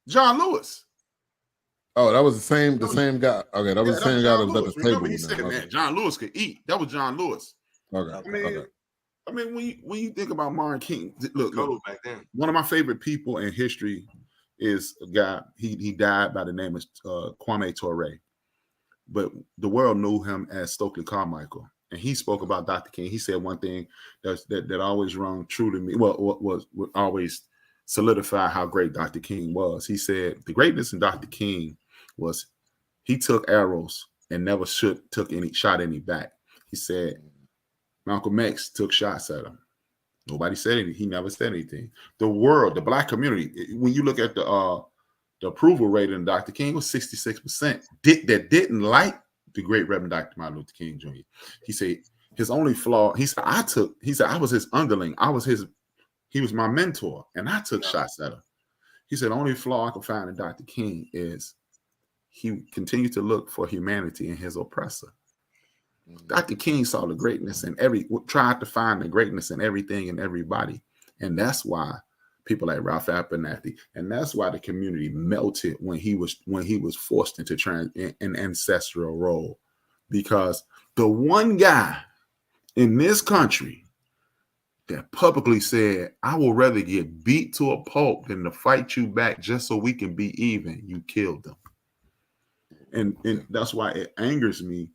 John Lewis. Oh, that was the same guy. Okay, that was the same guy that was at the table. He said, "Man, John Lewis could eat." That was John Lewis. Okay. I mean, when you think about Martin King, look, back then. One of my favorite people in history is a guy. He died by the name of Kwame Ture, but the world knew him as Stokely Carmichael, and he spoke about Dr. King. He said one thing that always rung true to me. Well, was always solidify how great Dr. King was. He said the greatness in Dr. King was he took arrows and never shot any back. He said Malcolm X took shots at him. Nobody said anything. He never said anything. The world, the Black community, when you look at the approval rate in Dr. King was 66%. That didn't like the great Reverend Dr. Martin Luther King Jr. He said his only flaw. He said I was his underling. He was my mentor, and I took shots at him. He said the only flaw I could find in Dr. King is he continued to look for humanity in his oppressor. Dr. King saw the greatness in tried to find the greatness in everything and everybody. And that's why people like Ralph Abernathy, and that's why the community melted when he was forced into an ancestral role. Because the one guy in this country that publicly said, I will rather get beat to a pulp than to fight you back just so we can be even, you killed them. And that's why it angers me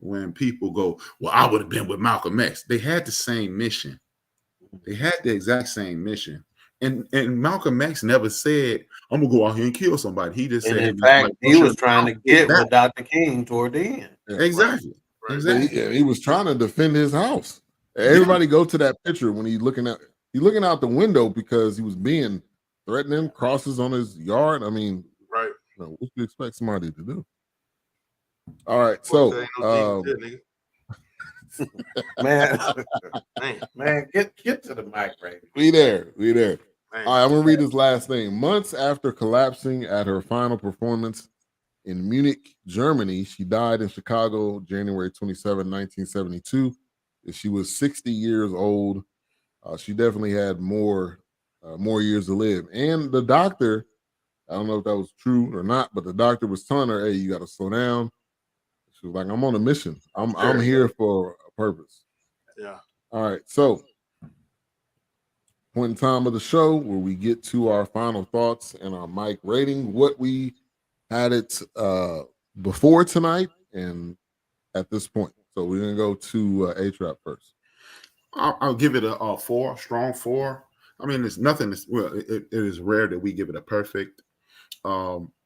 when people go, well, I would have been with Malcolm X. They had the same mission. They had the exact same mission. And Malcolm X never said, I'm gonna go out here and kill somebody. He just And said, in fact, he was trying to get with Dr. King toward the end. Exactly. Right. Exactly. He was trying to defend his house. Everybody go to that picture when he's looking out the window because he was being threatening, crosses on his yard. I mean, Right. you know, what do you expect somebody to do? All right, so man, get to the mic, right? We there. Man. All right, I'm gonna read his last name. Months after collapsing at her final performance in Munich, Germany, she died in Chicago, January 27, 1972. She was 60 years old. She definitely had more years to live. And the doctor, I don't know if that was true or not, but the doctor was telling her, "Hey, you got to slow down." She was like, "I'm on a mission. I'm here for a purpose." Yeah. All right, so point in time of the show where we get to our final thoughts and our mic rating, what we had it before tonight and at this point. So we're gonna go to A-Trap first. I'll give it a 4, strong 4. I mean, there's nothing. It is rare that we give it a perfect.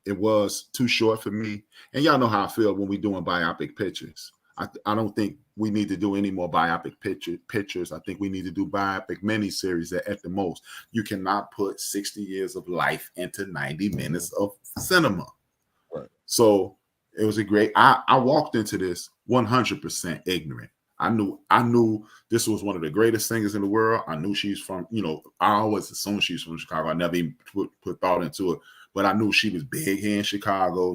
It was too short for me, and y'all know how I feel when we're doing biopic pictures. I don't think we need to do any more biopic pictures. I think we need to do biopic miniseries at the most. You cannot put 60 years of life into 90 minutes of cinema. Right. So it was a great. I walked into this 100% ignorant. I knew this was one of the greatest singers in the world. I knew she's from, I always assumed she's from Chicago. I never even put thought into it, but I knew she was big here in Chicago.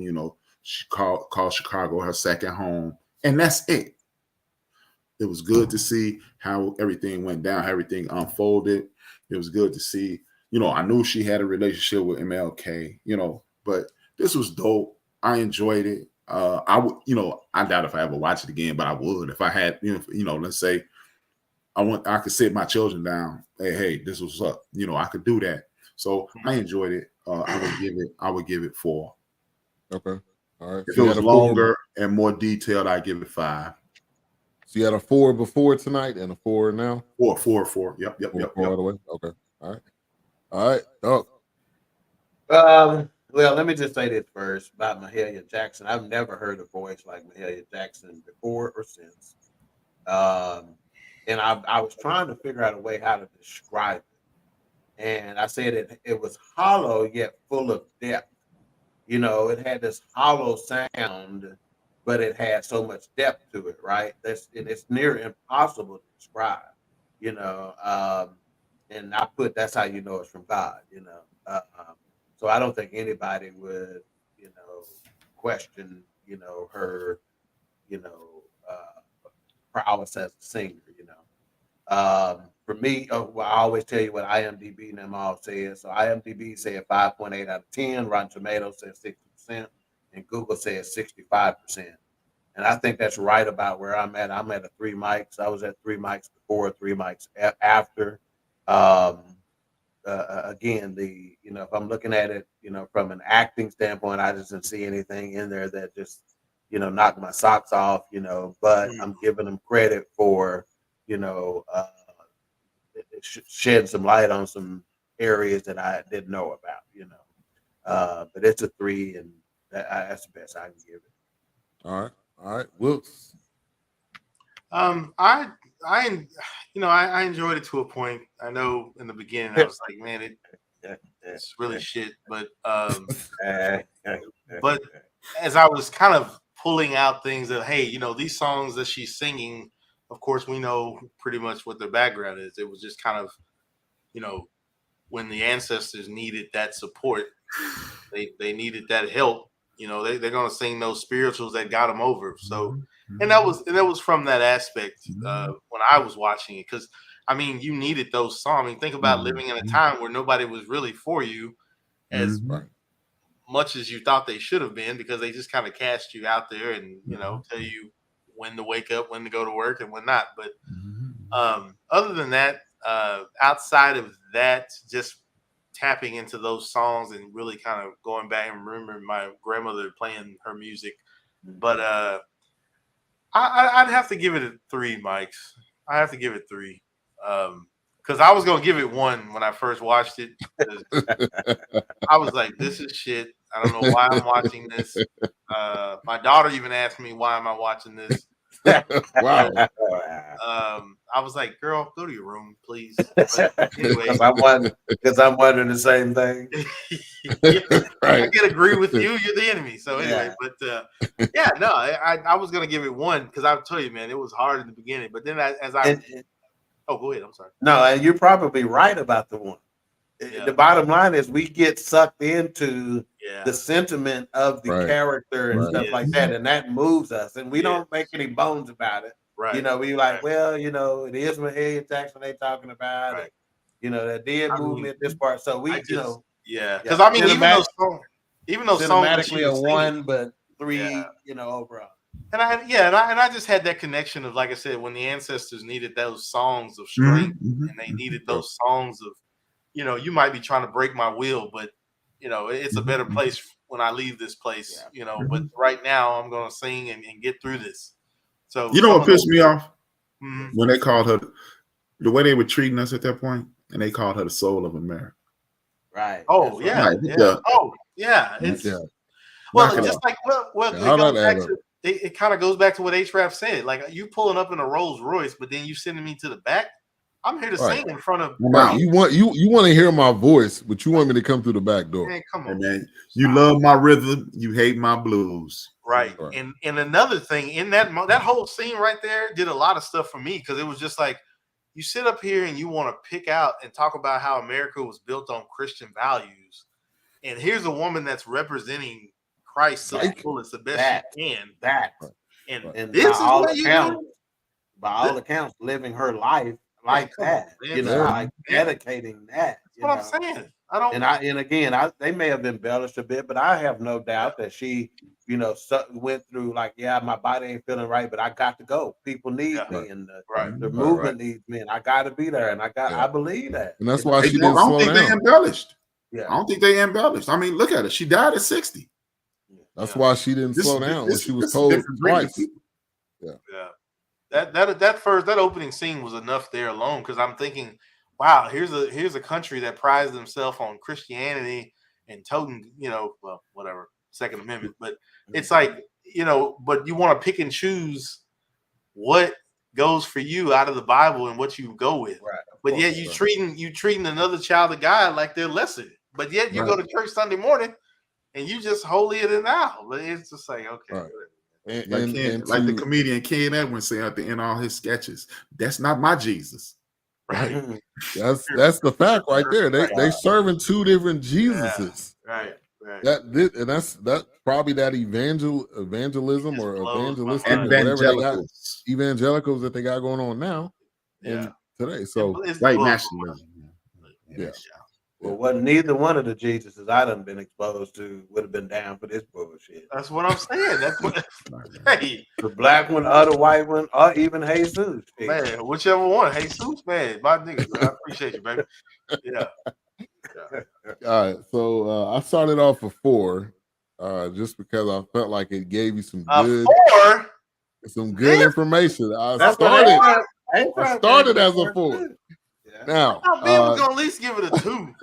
She called Chicago her second home, and that's it. It was good to see how everything went down, how everything unfolded. It was good to see, I knew she had a relationship with MLK, but this was dope. I enjoyed it. I would, I doubt if I ever watch it again, but I would if I had, let's say I could sit my children down. Hey, this was up. I could do that. So I enjoyed it. I would give it 4. Okay. All right. If it was longer and more detailed, I'd give it 5. So you had a 4 before tonight and a 4 now? 4. Yep. 4 all the way. Okay. All right. Oh. Well, let me just say this first about Mahalia Jackson. I've never heard a voice like Mahalia Jackson before or since. And I was trying to figure out a way how to describe it. And I said it was hollow yet full of depth. It had this hollow sound, but it had so much depth to it, right? It's near impossible to describe, and that's how you know it's from God, So I don't think anybody would, question, her, prowess as a singer, For me, I always tell you what IMDb and them all says. So IMDb said 5.8 out of 10. Rotten Tomatoes says 60%, and Google says 65%. And I think that's right about where I'm at. I'm at a 3 mics. I was at 3 mics before, 3 mics after. Again, if I'm looking at it, from an acting standpoint, I just didn't see anything in there that just, knocked my socks off, but I'm giving them credit for, shed some light on some areas that I didn't know about, but it's a 3, and that's the best I can give it. All right. Wilkes. I enjoyed it to a point. I know in the beginning I was like, man, it's really shit. But but as I was kind of pulling out things that, hey, these songs that she's singing, of course, we know pretty much what their background is. It was just kind of, when the ancestors needed that support, they needed that help. You know, they're gonna sing those spirituals that got them over. So, and that was from that aspect when I was watching it, because I mean, you needed those songs. I mean, think about living in a time where nobody was really for you as much as you thought they should have been, because they just kind of cast you out there and tell you when to wake up, when to go to work, and when not. But other than that, outside of that, just tapping into those songs and really kind of going back and remembering my grandmother playing her music. But I'd have to give it a 3, Mike's. I have to give it 3. Because I was gonna give it 1 when I first watched it. I was like, "This is shit. I don't know why I'm watching this." My daughter even asked me, "Why am I watching this?" Wow. I was like, "Girl, go to your room, please." But anyway, because I'm wondering the same thing. I can agree with you. You're the enemy. So anyway, but no, I was gonna give it 1 because I'll tell you, man, it was hard in the beginning, but then go ahead. I'm sorry. No, and you're probably right about the 1. Yeah. The bottom line is we get sucked into the sentiment of the character and stuff like that, and that moves us, and we don't make any bones about it. Right. You know, we like, well, it is Mahalia Jackson they talking about. Right. And, that did move me at this part. So we, because I mean, even those songs, cinematically a 1, but 3, overall. And I just had that connection of, like I said, when the ancestors needed those songs of strength, and they needed those songs of, you might be trying to break my will, but it's a better place when I leave this place, but right now I'm going to sing and get through this. So what pissed me off? When they called her, the way they were treating us at that point, and they called her the soul of America. Right. Oh, yeah. Right. Oh, yeah. It's well, just like it kind of goes back to what H-Rap said. Like, you pulling up in a Rolls Royce, but then you sending me to the back. I'm here to sing in front of. Right. You want to hear my voice, but you want me to come through the back door. Man, come on, man. You love my rhythm, you hate my blues. Right. And another thing in that whole scene right there did a lot of stuff for me, because it was just like, you sit up here and you want to pick out and talk about how America was built on Christian values, and here's a woman that's representing Christ to the fullest, the best she can. And this is what you do. By all accounts, living her life like that, like dedicating that. That's what I'm saying. I don't. And again, they may have embellished a bit, but I have no doubt that she, went through like, my body ain't feeling right, but I got to go. People need me, and the movement needs me, and I got to be there, and I believe that. And that's why she didn't I don't slow think down. they embellished. Yeah, I don't think they embellished. I mean, look at her. She died at 60. That's why she didn't slow down when she was told twice. That opening scene was enough there alone, because I'm thinking, wow, here's a country that prides themselves on Christianity and toting, whatever, Second Amendment, but it's like, but you want to pick and choose what goes for you out of the Bible and what you go with. Right. But yet you treating another child of God like they're lesser. But yet you go to church Sunday morning and you just holier than thou. But it's just like, okay. Right. Like the comedian Ken Edwards said at the end of all his sketches, that's not my Jesus. Right. That's the fact right there. They serving 2 different Jesuses. Right. That's probably that evangelism or evangelistic or whatever they got, evangelicals that they got going on now and today. So white nationalism. Yeah. Well, neither one of the Jesuses I done been exposed to would have been down for this bullshit. That's what I'm saying. That's what. Hey, the black one, or the white one, or even Jesus. Man, whichever one. Jesus, man, my nigga. I appreciate you, baby. Yeah. All right. So I started off with 4, just because I felt like it gave you some good, 4? Information. I started as a 4. Now, Ben was gonna at least give it a 2.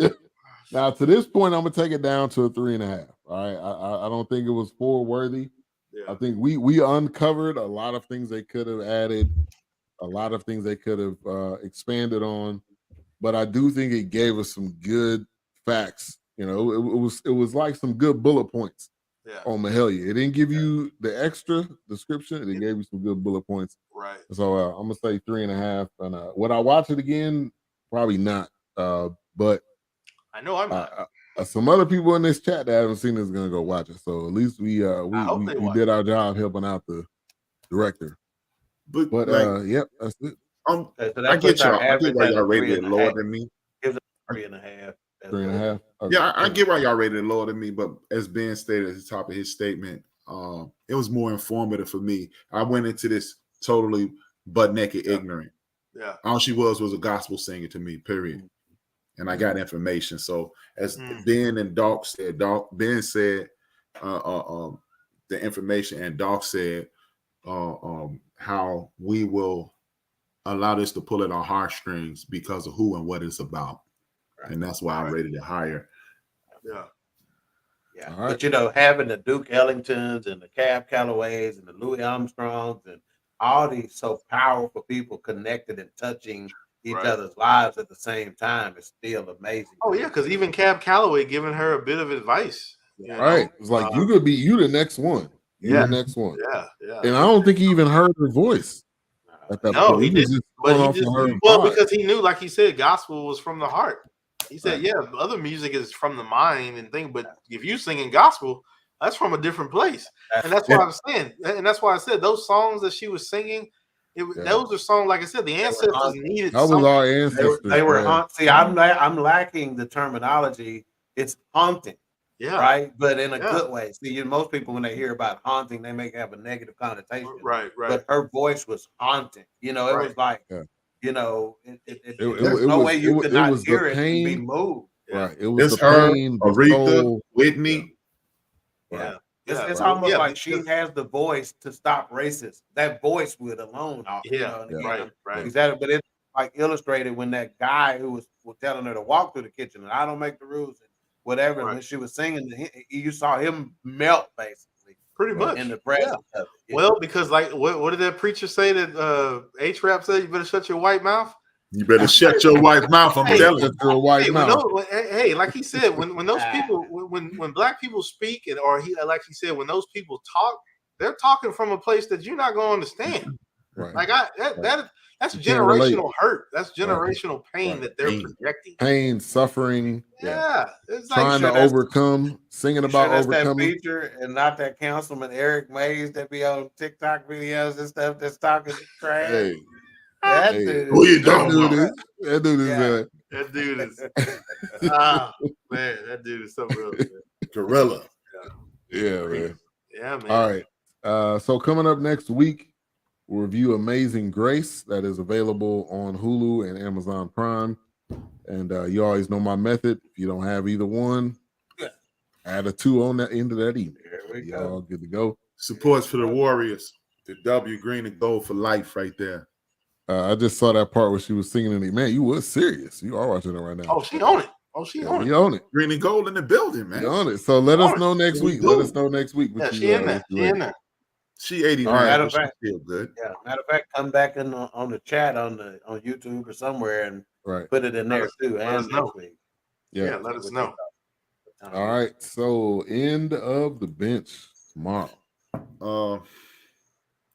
Now, to this point, I'm gonna take it down to a 3.5. All right, I don't think it was 4 worthy. Yeah. I think we uncovered a lot of things they could have added, a lot of things they could have expanded on, but I do think it gave us some good facts. It was like some good bullet points on Mahalia. It didn't give you the extra description; it gave you some good bullet points. Right. So I'm gonna say 3.5. And would I watch it again? Probably not. But I know I'm not. some other people in this chat that haven't seen this gonna go watch it. So at least we hope they we watch did our job helping out the director. But But like, yep, that's it. Okay, so I that get puts our y'all. I get average why at y'all a rated it 3.5. lower than me. Gives us 3.5. That's 3.5. Okay. Yeah, I get why y'all rated it lower than me, but as Ben stated at the top of his statement, it was more informative for me. I went into this totally butt naked ignorant. Yeah. All she was a gospel singer to me, period. And I got information. So as Ben and Doc said, Ben said the information, and Doc said how we will allow this to pull at our heartstrings because of who and what it's about. Right. And that's why I rated it higher. Yeah. Yeah. All right. But having the Duke Ellingtons and the Cab Callaways and the Louis Armstrongs and all these so powerful people connected and touching each other's lives at the same time is still amazing. Oh yeah, because even Cab Calloway giving her a bit of advice. Right. It's like you could be the next one. You the next one. Yeah. And I don't think he even heard her voice at that point. He didn't. But he just because he knew, like he said, gospel was from the heart. He said, yeah, other music is from the mind and thing, but if you singing gospel, that's from a different place. And that's why I'm saying, and that's why I said those songs that she was singing, those are songs, like I said, the ancestors needed. That was our ancestors. They were haunting. See, I'm lacking the terminology. It's haunting. Yeah. Right. But in a good way. See, most people, when they hear about haunting, they may have a negative connotation. Right. But her voice was haunting. It was like, there's no way you could not hear it and be moved. Right. It was the her, pain, Aretha, Whitney. Yeah. It's almost like she has the voice to stop racism. That voice would alone. Right. Exactly. But it's like illustrated when that guy who was telling her to walk through the kitchen and I don't make the rules and whatever. And when she was singing, you saw him melt basically. Pretty much in the presence of it. Well, because like what did that preacher say that H-Rap said? You better shut your white mouth. You better shut your white mouth. I'm telling you, your white mouth. Like he said, when those people, when black people speak, like he said, when those people talk, they're talking from a place that you're not going to understand. Right. Like that's generational hurt. That's generational pain that they're projecting. Pain, suffering. Yeah. It's trying to overcome, singing about overcoming. That feature and not that Councilman Eric Mays that be on TikTok videos and stuff that's talking trash. Hey. That dude. Who you talking about? That dude is that dude is man, that dude is something real, man. Gorilla. Yeah, man. Yeah, man. All right. So coming up next week, we'll review Amazing Grace that is available on Hulu and Amazon Prime. And you always know my method. If you don't have either one, add a 2 on that end of that email. Y'all good to go. Supports for the Warriors. The W, green and gold for life right there. I just saw that part where she was singing in it. Man, you was serious. You are watching it right now. Oh, she on it. On it. You own it. Green and gold in the building, man. You own it. So let us know next week. Let us know next week. Yeah, she in there. She 89. Right. Matter of fact, feel good. Yeah. Matter of fact, come back on the chat on YouTube or somewhere and put it in there too. And next week. Yeah, let us know. All right. So end of the bench tomorrow.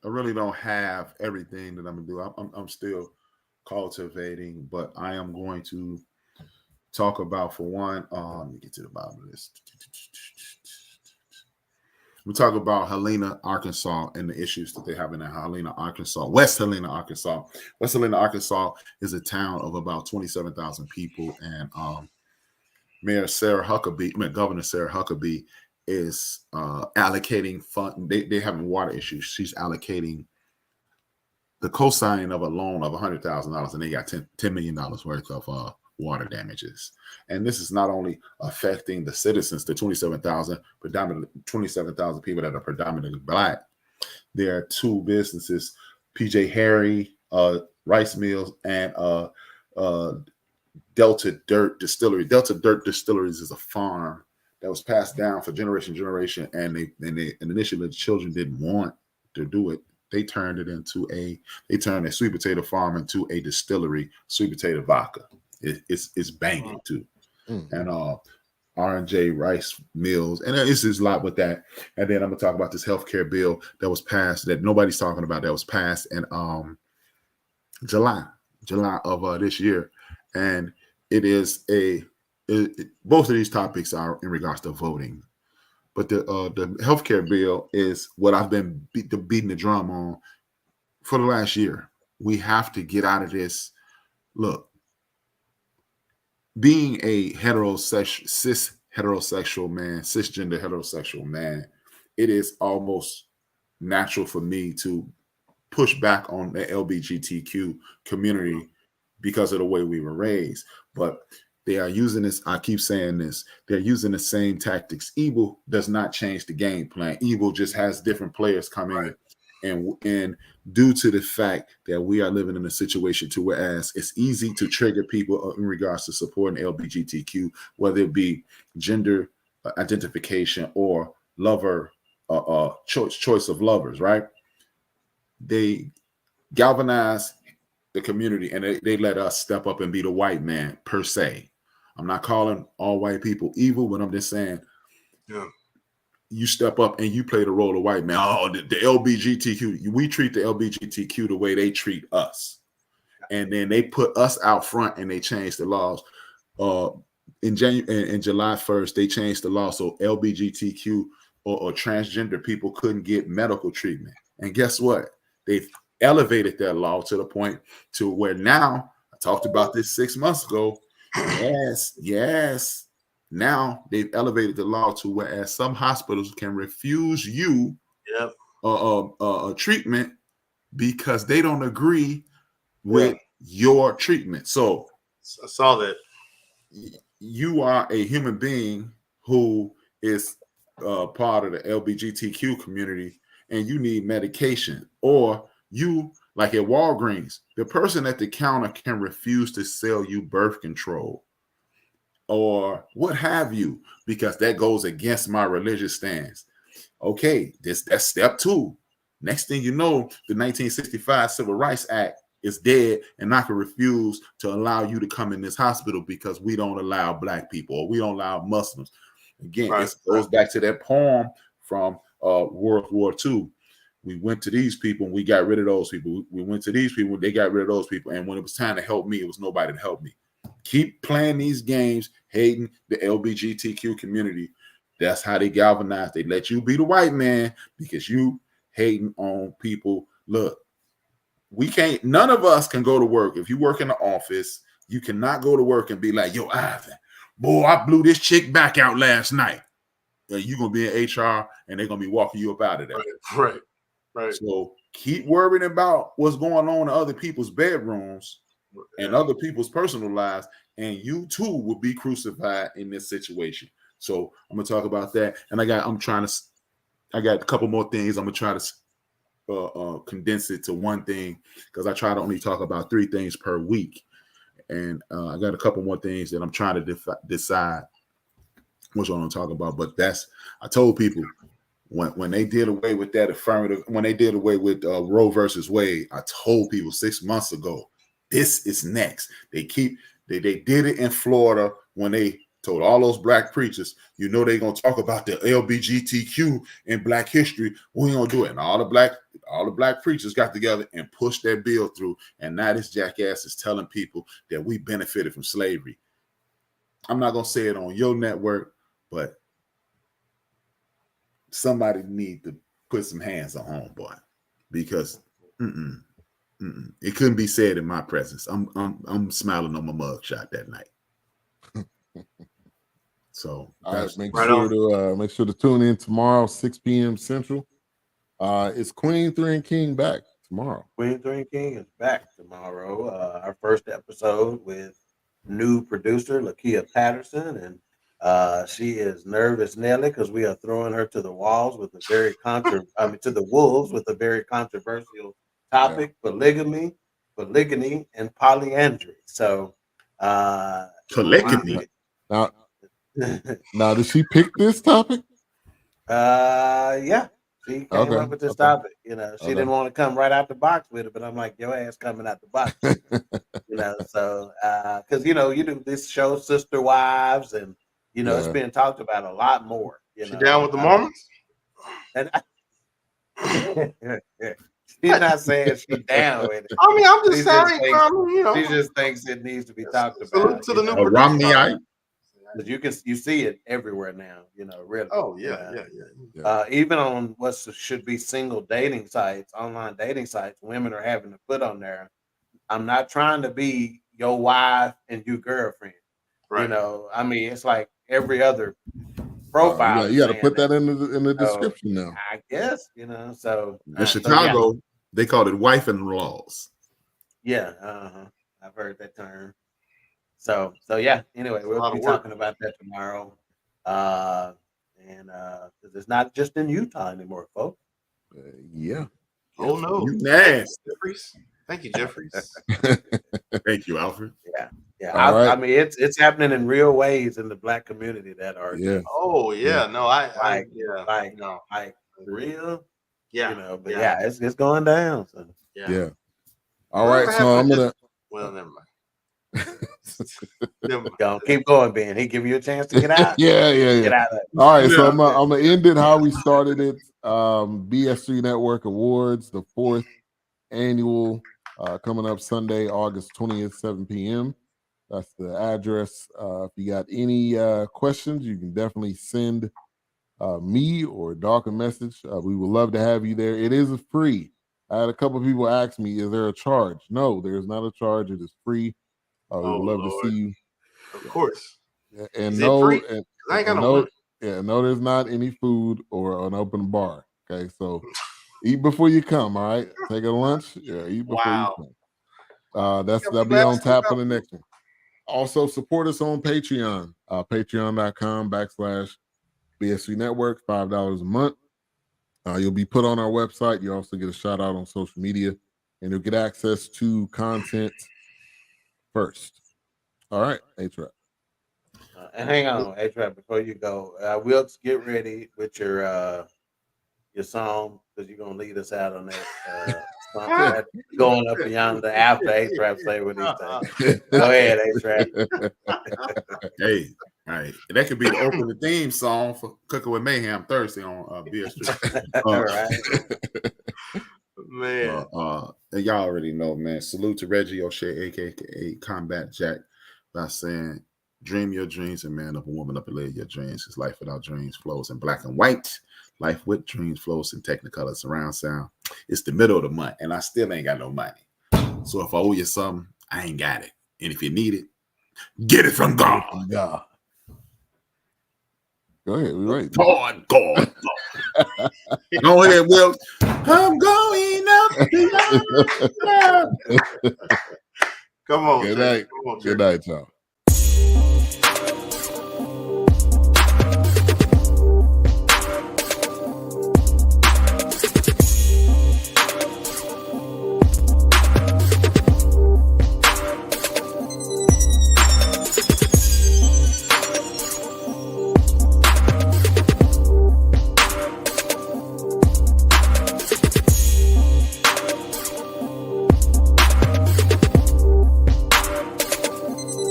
I really don't have everything that I'm gonna do. I'm still cultivating, but I am going to talk about, for one, let me get to the bottom of this. We talk about Helena, Arkansas, and the issues that they have in Helena, Arkansas, West Helena, Arkansas. West Helena, Arkansas is a town of about 27,000 people, and Governor Sarah Huckabee is allocating fund. They're having water issues. She's allocating the co-signing of a loan of $100,000, and they got $10 million worth of water damages. And this is not only affecting the citizens, the 27,000 people that are predominantly Black. There are 2 businesses, PJ Harry Rice Mills and Delta Dirt Distillery. Delta Dirt Distilleries is a farm that was passed down for generation to generation, and initially the children didn't want to do it. They turned a sweet potato farm into a distillery, sweet potato vodka. It's banging too. Mm-hmm. And R&J Rice Mills, and it's just a lot with that. And then I'm gonna talk about this healthcare bill that was passed that nobody's talking about, that was passed in July of this year, and it is a both of these topics are in regards to voting, but the healthcare bill is what I've been beating the drum on for the last year. We have to get out of this. Look, being a cisgender heterosexual man, it is almost natural for me to push back on the LGBTQ community because of the way we were raised. But they are using this, I keep saying this, they're using the same tactics. Evil does not change the game plan. Evil just has different players come in. And due to the fact that we are living in a situation to whereas it's easy to trigger people in regards to supporting LGBTQ, whether it be gender identification or lover choice of lovers, right? They galvanize the community and they let us step up and be the white man per se. I'm not calling all white people evil, but I'm just saying, you step up and you play the role of white man. Oh, the LGBTQ, we treat the LGBTQ the way they treat us. And then they put us out front and they change the laws. In July 1st, they changed the law so LGBTQ or transgender people couldn't get medical treatment. And guess what? They've elevated that law to the point to where now, I talked about this 6 months ago. Yes. Now they've elevated the law to whereas some hospitals can refuse you treatment because they don't agree with your treatment. So I saw that. You are a human being who is part of the LGBTQ community and you need medication, or you, like at Walgreens, the person at the counter can refuse to sell you birth control or what have you, because that goes against my religious stance. Okay, that's step 2. Next thing you know, the 1965 Civil Rights Act is dead, and I can refuse to allow you to come in this hospital because we don't allow black people or we don't allow Muslims. Again, it goes back to that poem from World War II. We went to these people and we got rid of those people. We went to these people, they got rid of those people. And when it was time to help me, it was nobody to help me. Keep playing these games, hating the LGBTQ community. That's how they galvanize. They let you be the white man because you hating on people. Look, none of us can go to work. If you work in the office, you cannot go to work and be like, yo, Ivan, boy, I blew this chick back out last night. You're going to be in HR and they're going to be walking you up out of there. Right. So keep worrying about what's going on in other people's bedrooms and other people's personal lives, and you too will be crucified in this situation. So I'm going to talk about that. And I got a couple more things. I'm going to try to condense it to one thing because I try to only talk about 3 things per week. And I got a couple more things that I'm trying to decide which one I'm talking about. But I told people when they did away with that affirmative, when they did away with Roe versus Wade, I told people 6 months ago, this is next. They did it in Florida when they told all those black preachers, they're going to talk about the LGBTQ in black history. We ain't going to do it. And all the black preachers got together and pushed that bill through. And now this jackass is telling people that we benefited from slavery. I'm not going to say it on your network, but somebody need to put some hands on homeboy because it couldn't be said in my presence. I'm smiling on my mugshot that night. So make sure to tune in tomorrow, 6 p.m. Central. Is Queen 3 and King back tomorrow? Queen 3 and King is back tomorrow. Our first episode with new producer Lakia Patterson, and she is nervous Nelly because we are throwing her to the walls with a very to the wolves with a very controversial topic: polygamy, and polyandry. So polygamy. Now, did she pick this topic? Yeah, she came up with this topic. She didn't want to come right out the box with it, but I'm like, your ass coming out the box. So because you do this show, Sister Wives, and it's being talked about a lot more. She down with the Mormons? And she's not saying she's down with it. I mean, I'm just saying, she just thinks it needs to be talked about. Salute to the new Romneyite. Because you see it everywhere now. Really. Oh yeah, yeah. Even on what should be single dating sites, online dating sites, women are having to put on there, "I'm not trying to be your wife and your girlfriend." Right. I mean, it's like every other profile. You got to put that saying in the So, description now. I guess, so In Chicago, they called it wife-in-laws. yeah, I've heard that term. So yeah. Anyway, a we'll lot be of work. talking about that tomorrow, and because it's not just in Utah anymore, folks. Yeah. Oh no, You nasty. Jeffries. Thank you, Jeffries. Thank you, Alfred. Yeah. All right. I mean, it's happening in real ways in the Black community that are Yeah. Oh yeah, no, I like no, real, yeah, but it's going down. So. Yeah. All Whatever right. So happened I'm to gonna. Well, never mind. Never mind. Go keep going, Ben. He give you a chance to get out. Yeah. Get out of it. All right, so Yeah. I'm gonna end it how we started it. BS3 Network Awards, the 4th annual, coming up Sunday, August 20th, 7 p.m. That's the address. If you got any questions, you can definitely send me or Doc a message. We would love to have you there. It is free. I had a couple of people ask me, "Is there a charge?" No, there's not a charge. It is free. We would love to see you. Of course. And Is it free? and I ain't got no no, money. no, there's not any food or an open bar. Okay, so eat before you come. All right, take a lunch. Yeah, eat before you come. That'll be on tap for the next one. Also, support us on Patreon. Patreon.com/BSC Network. $5 a month. You'll be put on our website. You also get a shout out on social media, and you'll get access to content first. All right, A-Trap. And hang on, A-Trap, before you go, Wilkes, get ready with your song because you're gonna lead us out on that song that going up beyond the after A-Trap say what he say. Go ahead, A-Trap. Hey, all right. That could be the opening theme song for Cooking with Mayhem Thursday on BS3. All right. Man. Y'all already know, man. Salute to Reggie O'Shea, aka Combat Jack, by saying, "Dream your dreams and man up a woman up and live your dreams. His life without dreams flows in black and white. Life with dreams flows in Technicolor surround sound." It's the middle of the month, and I still ain't got no money. So if I owe you something, I ain't got it. And if you need it, get it from God. God. Go ahead. We wait. God. Go ahead, Will. I'm going up. Come on. Good night. Come on, Good night, y'all.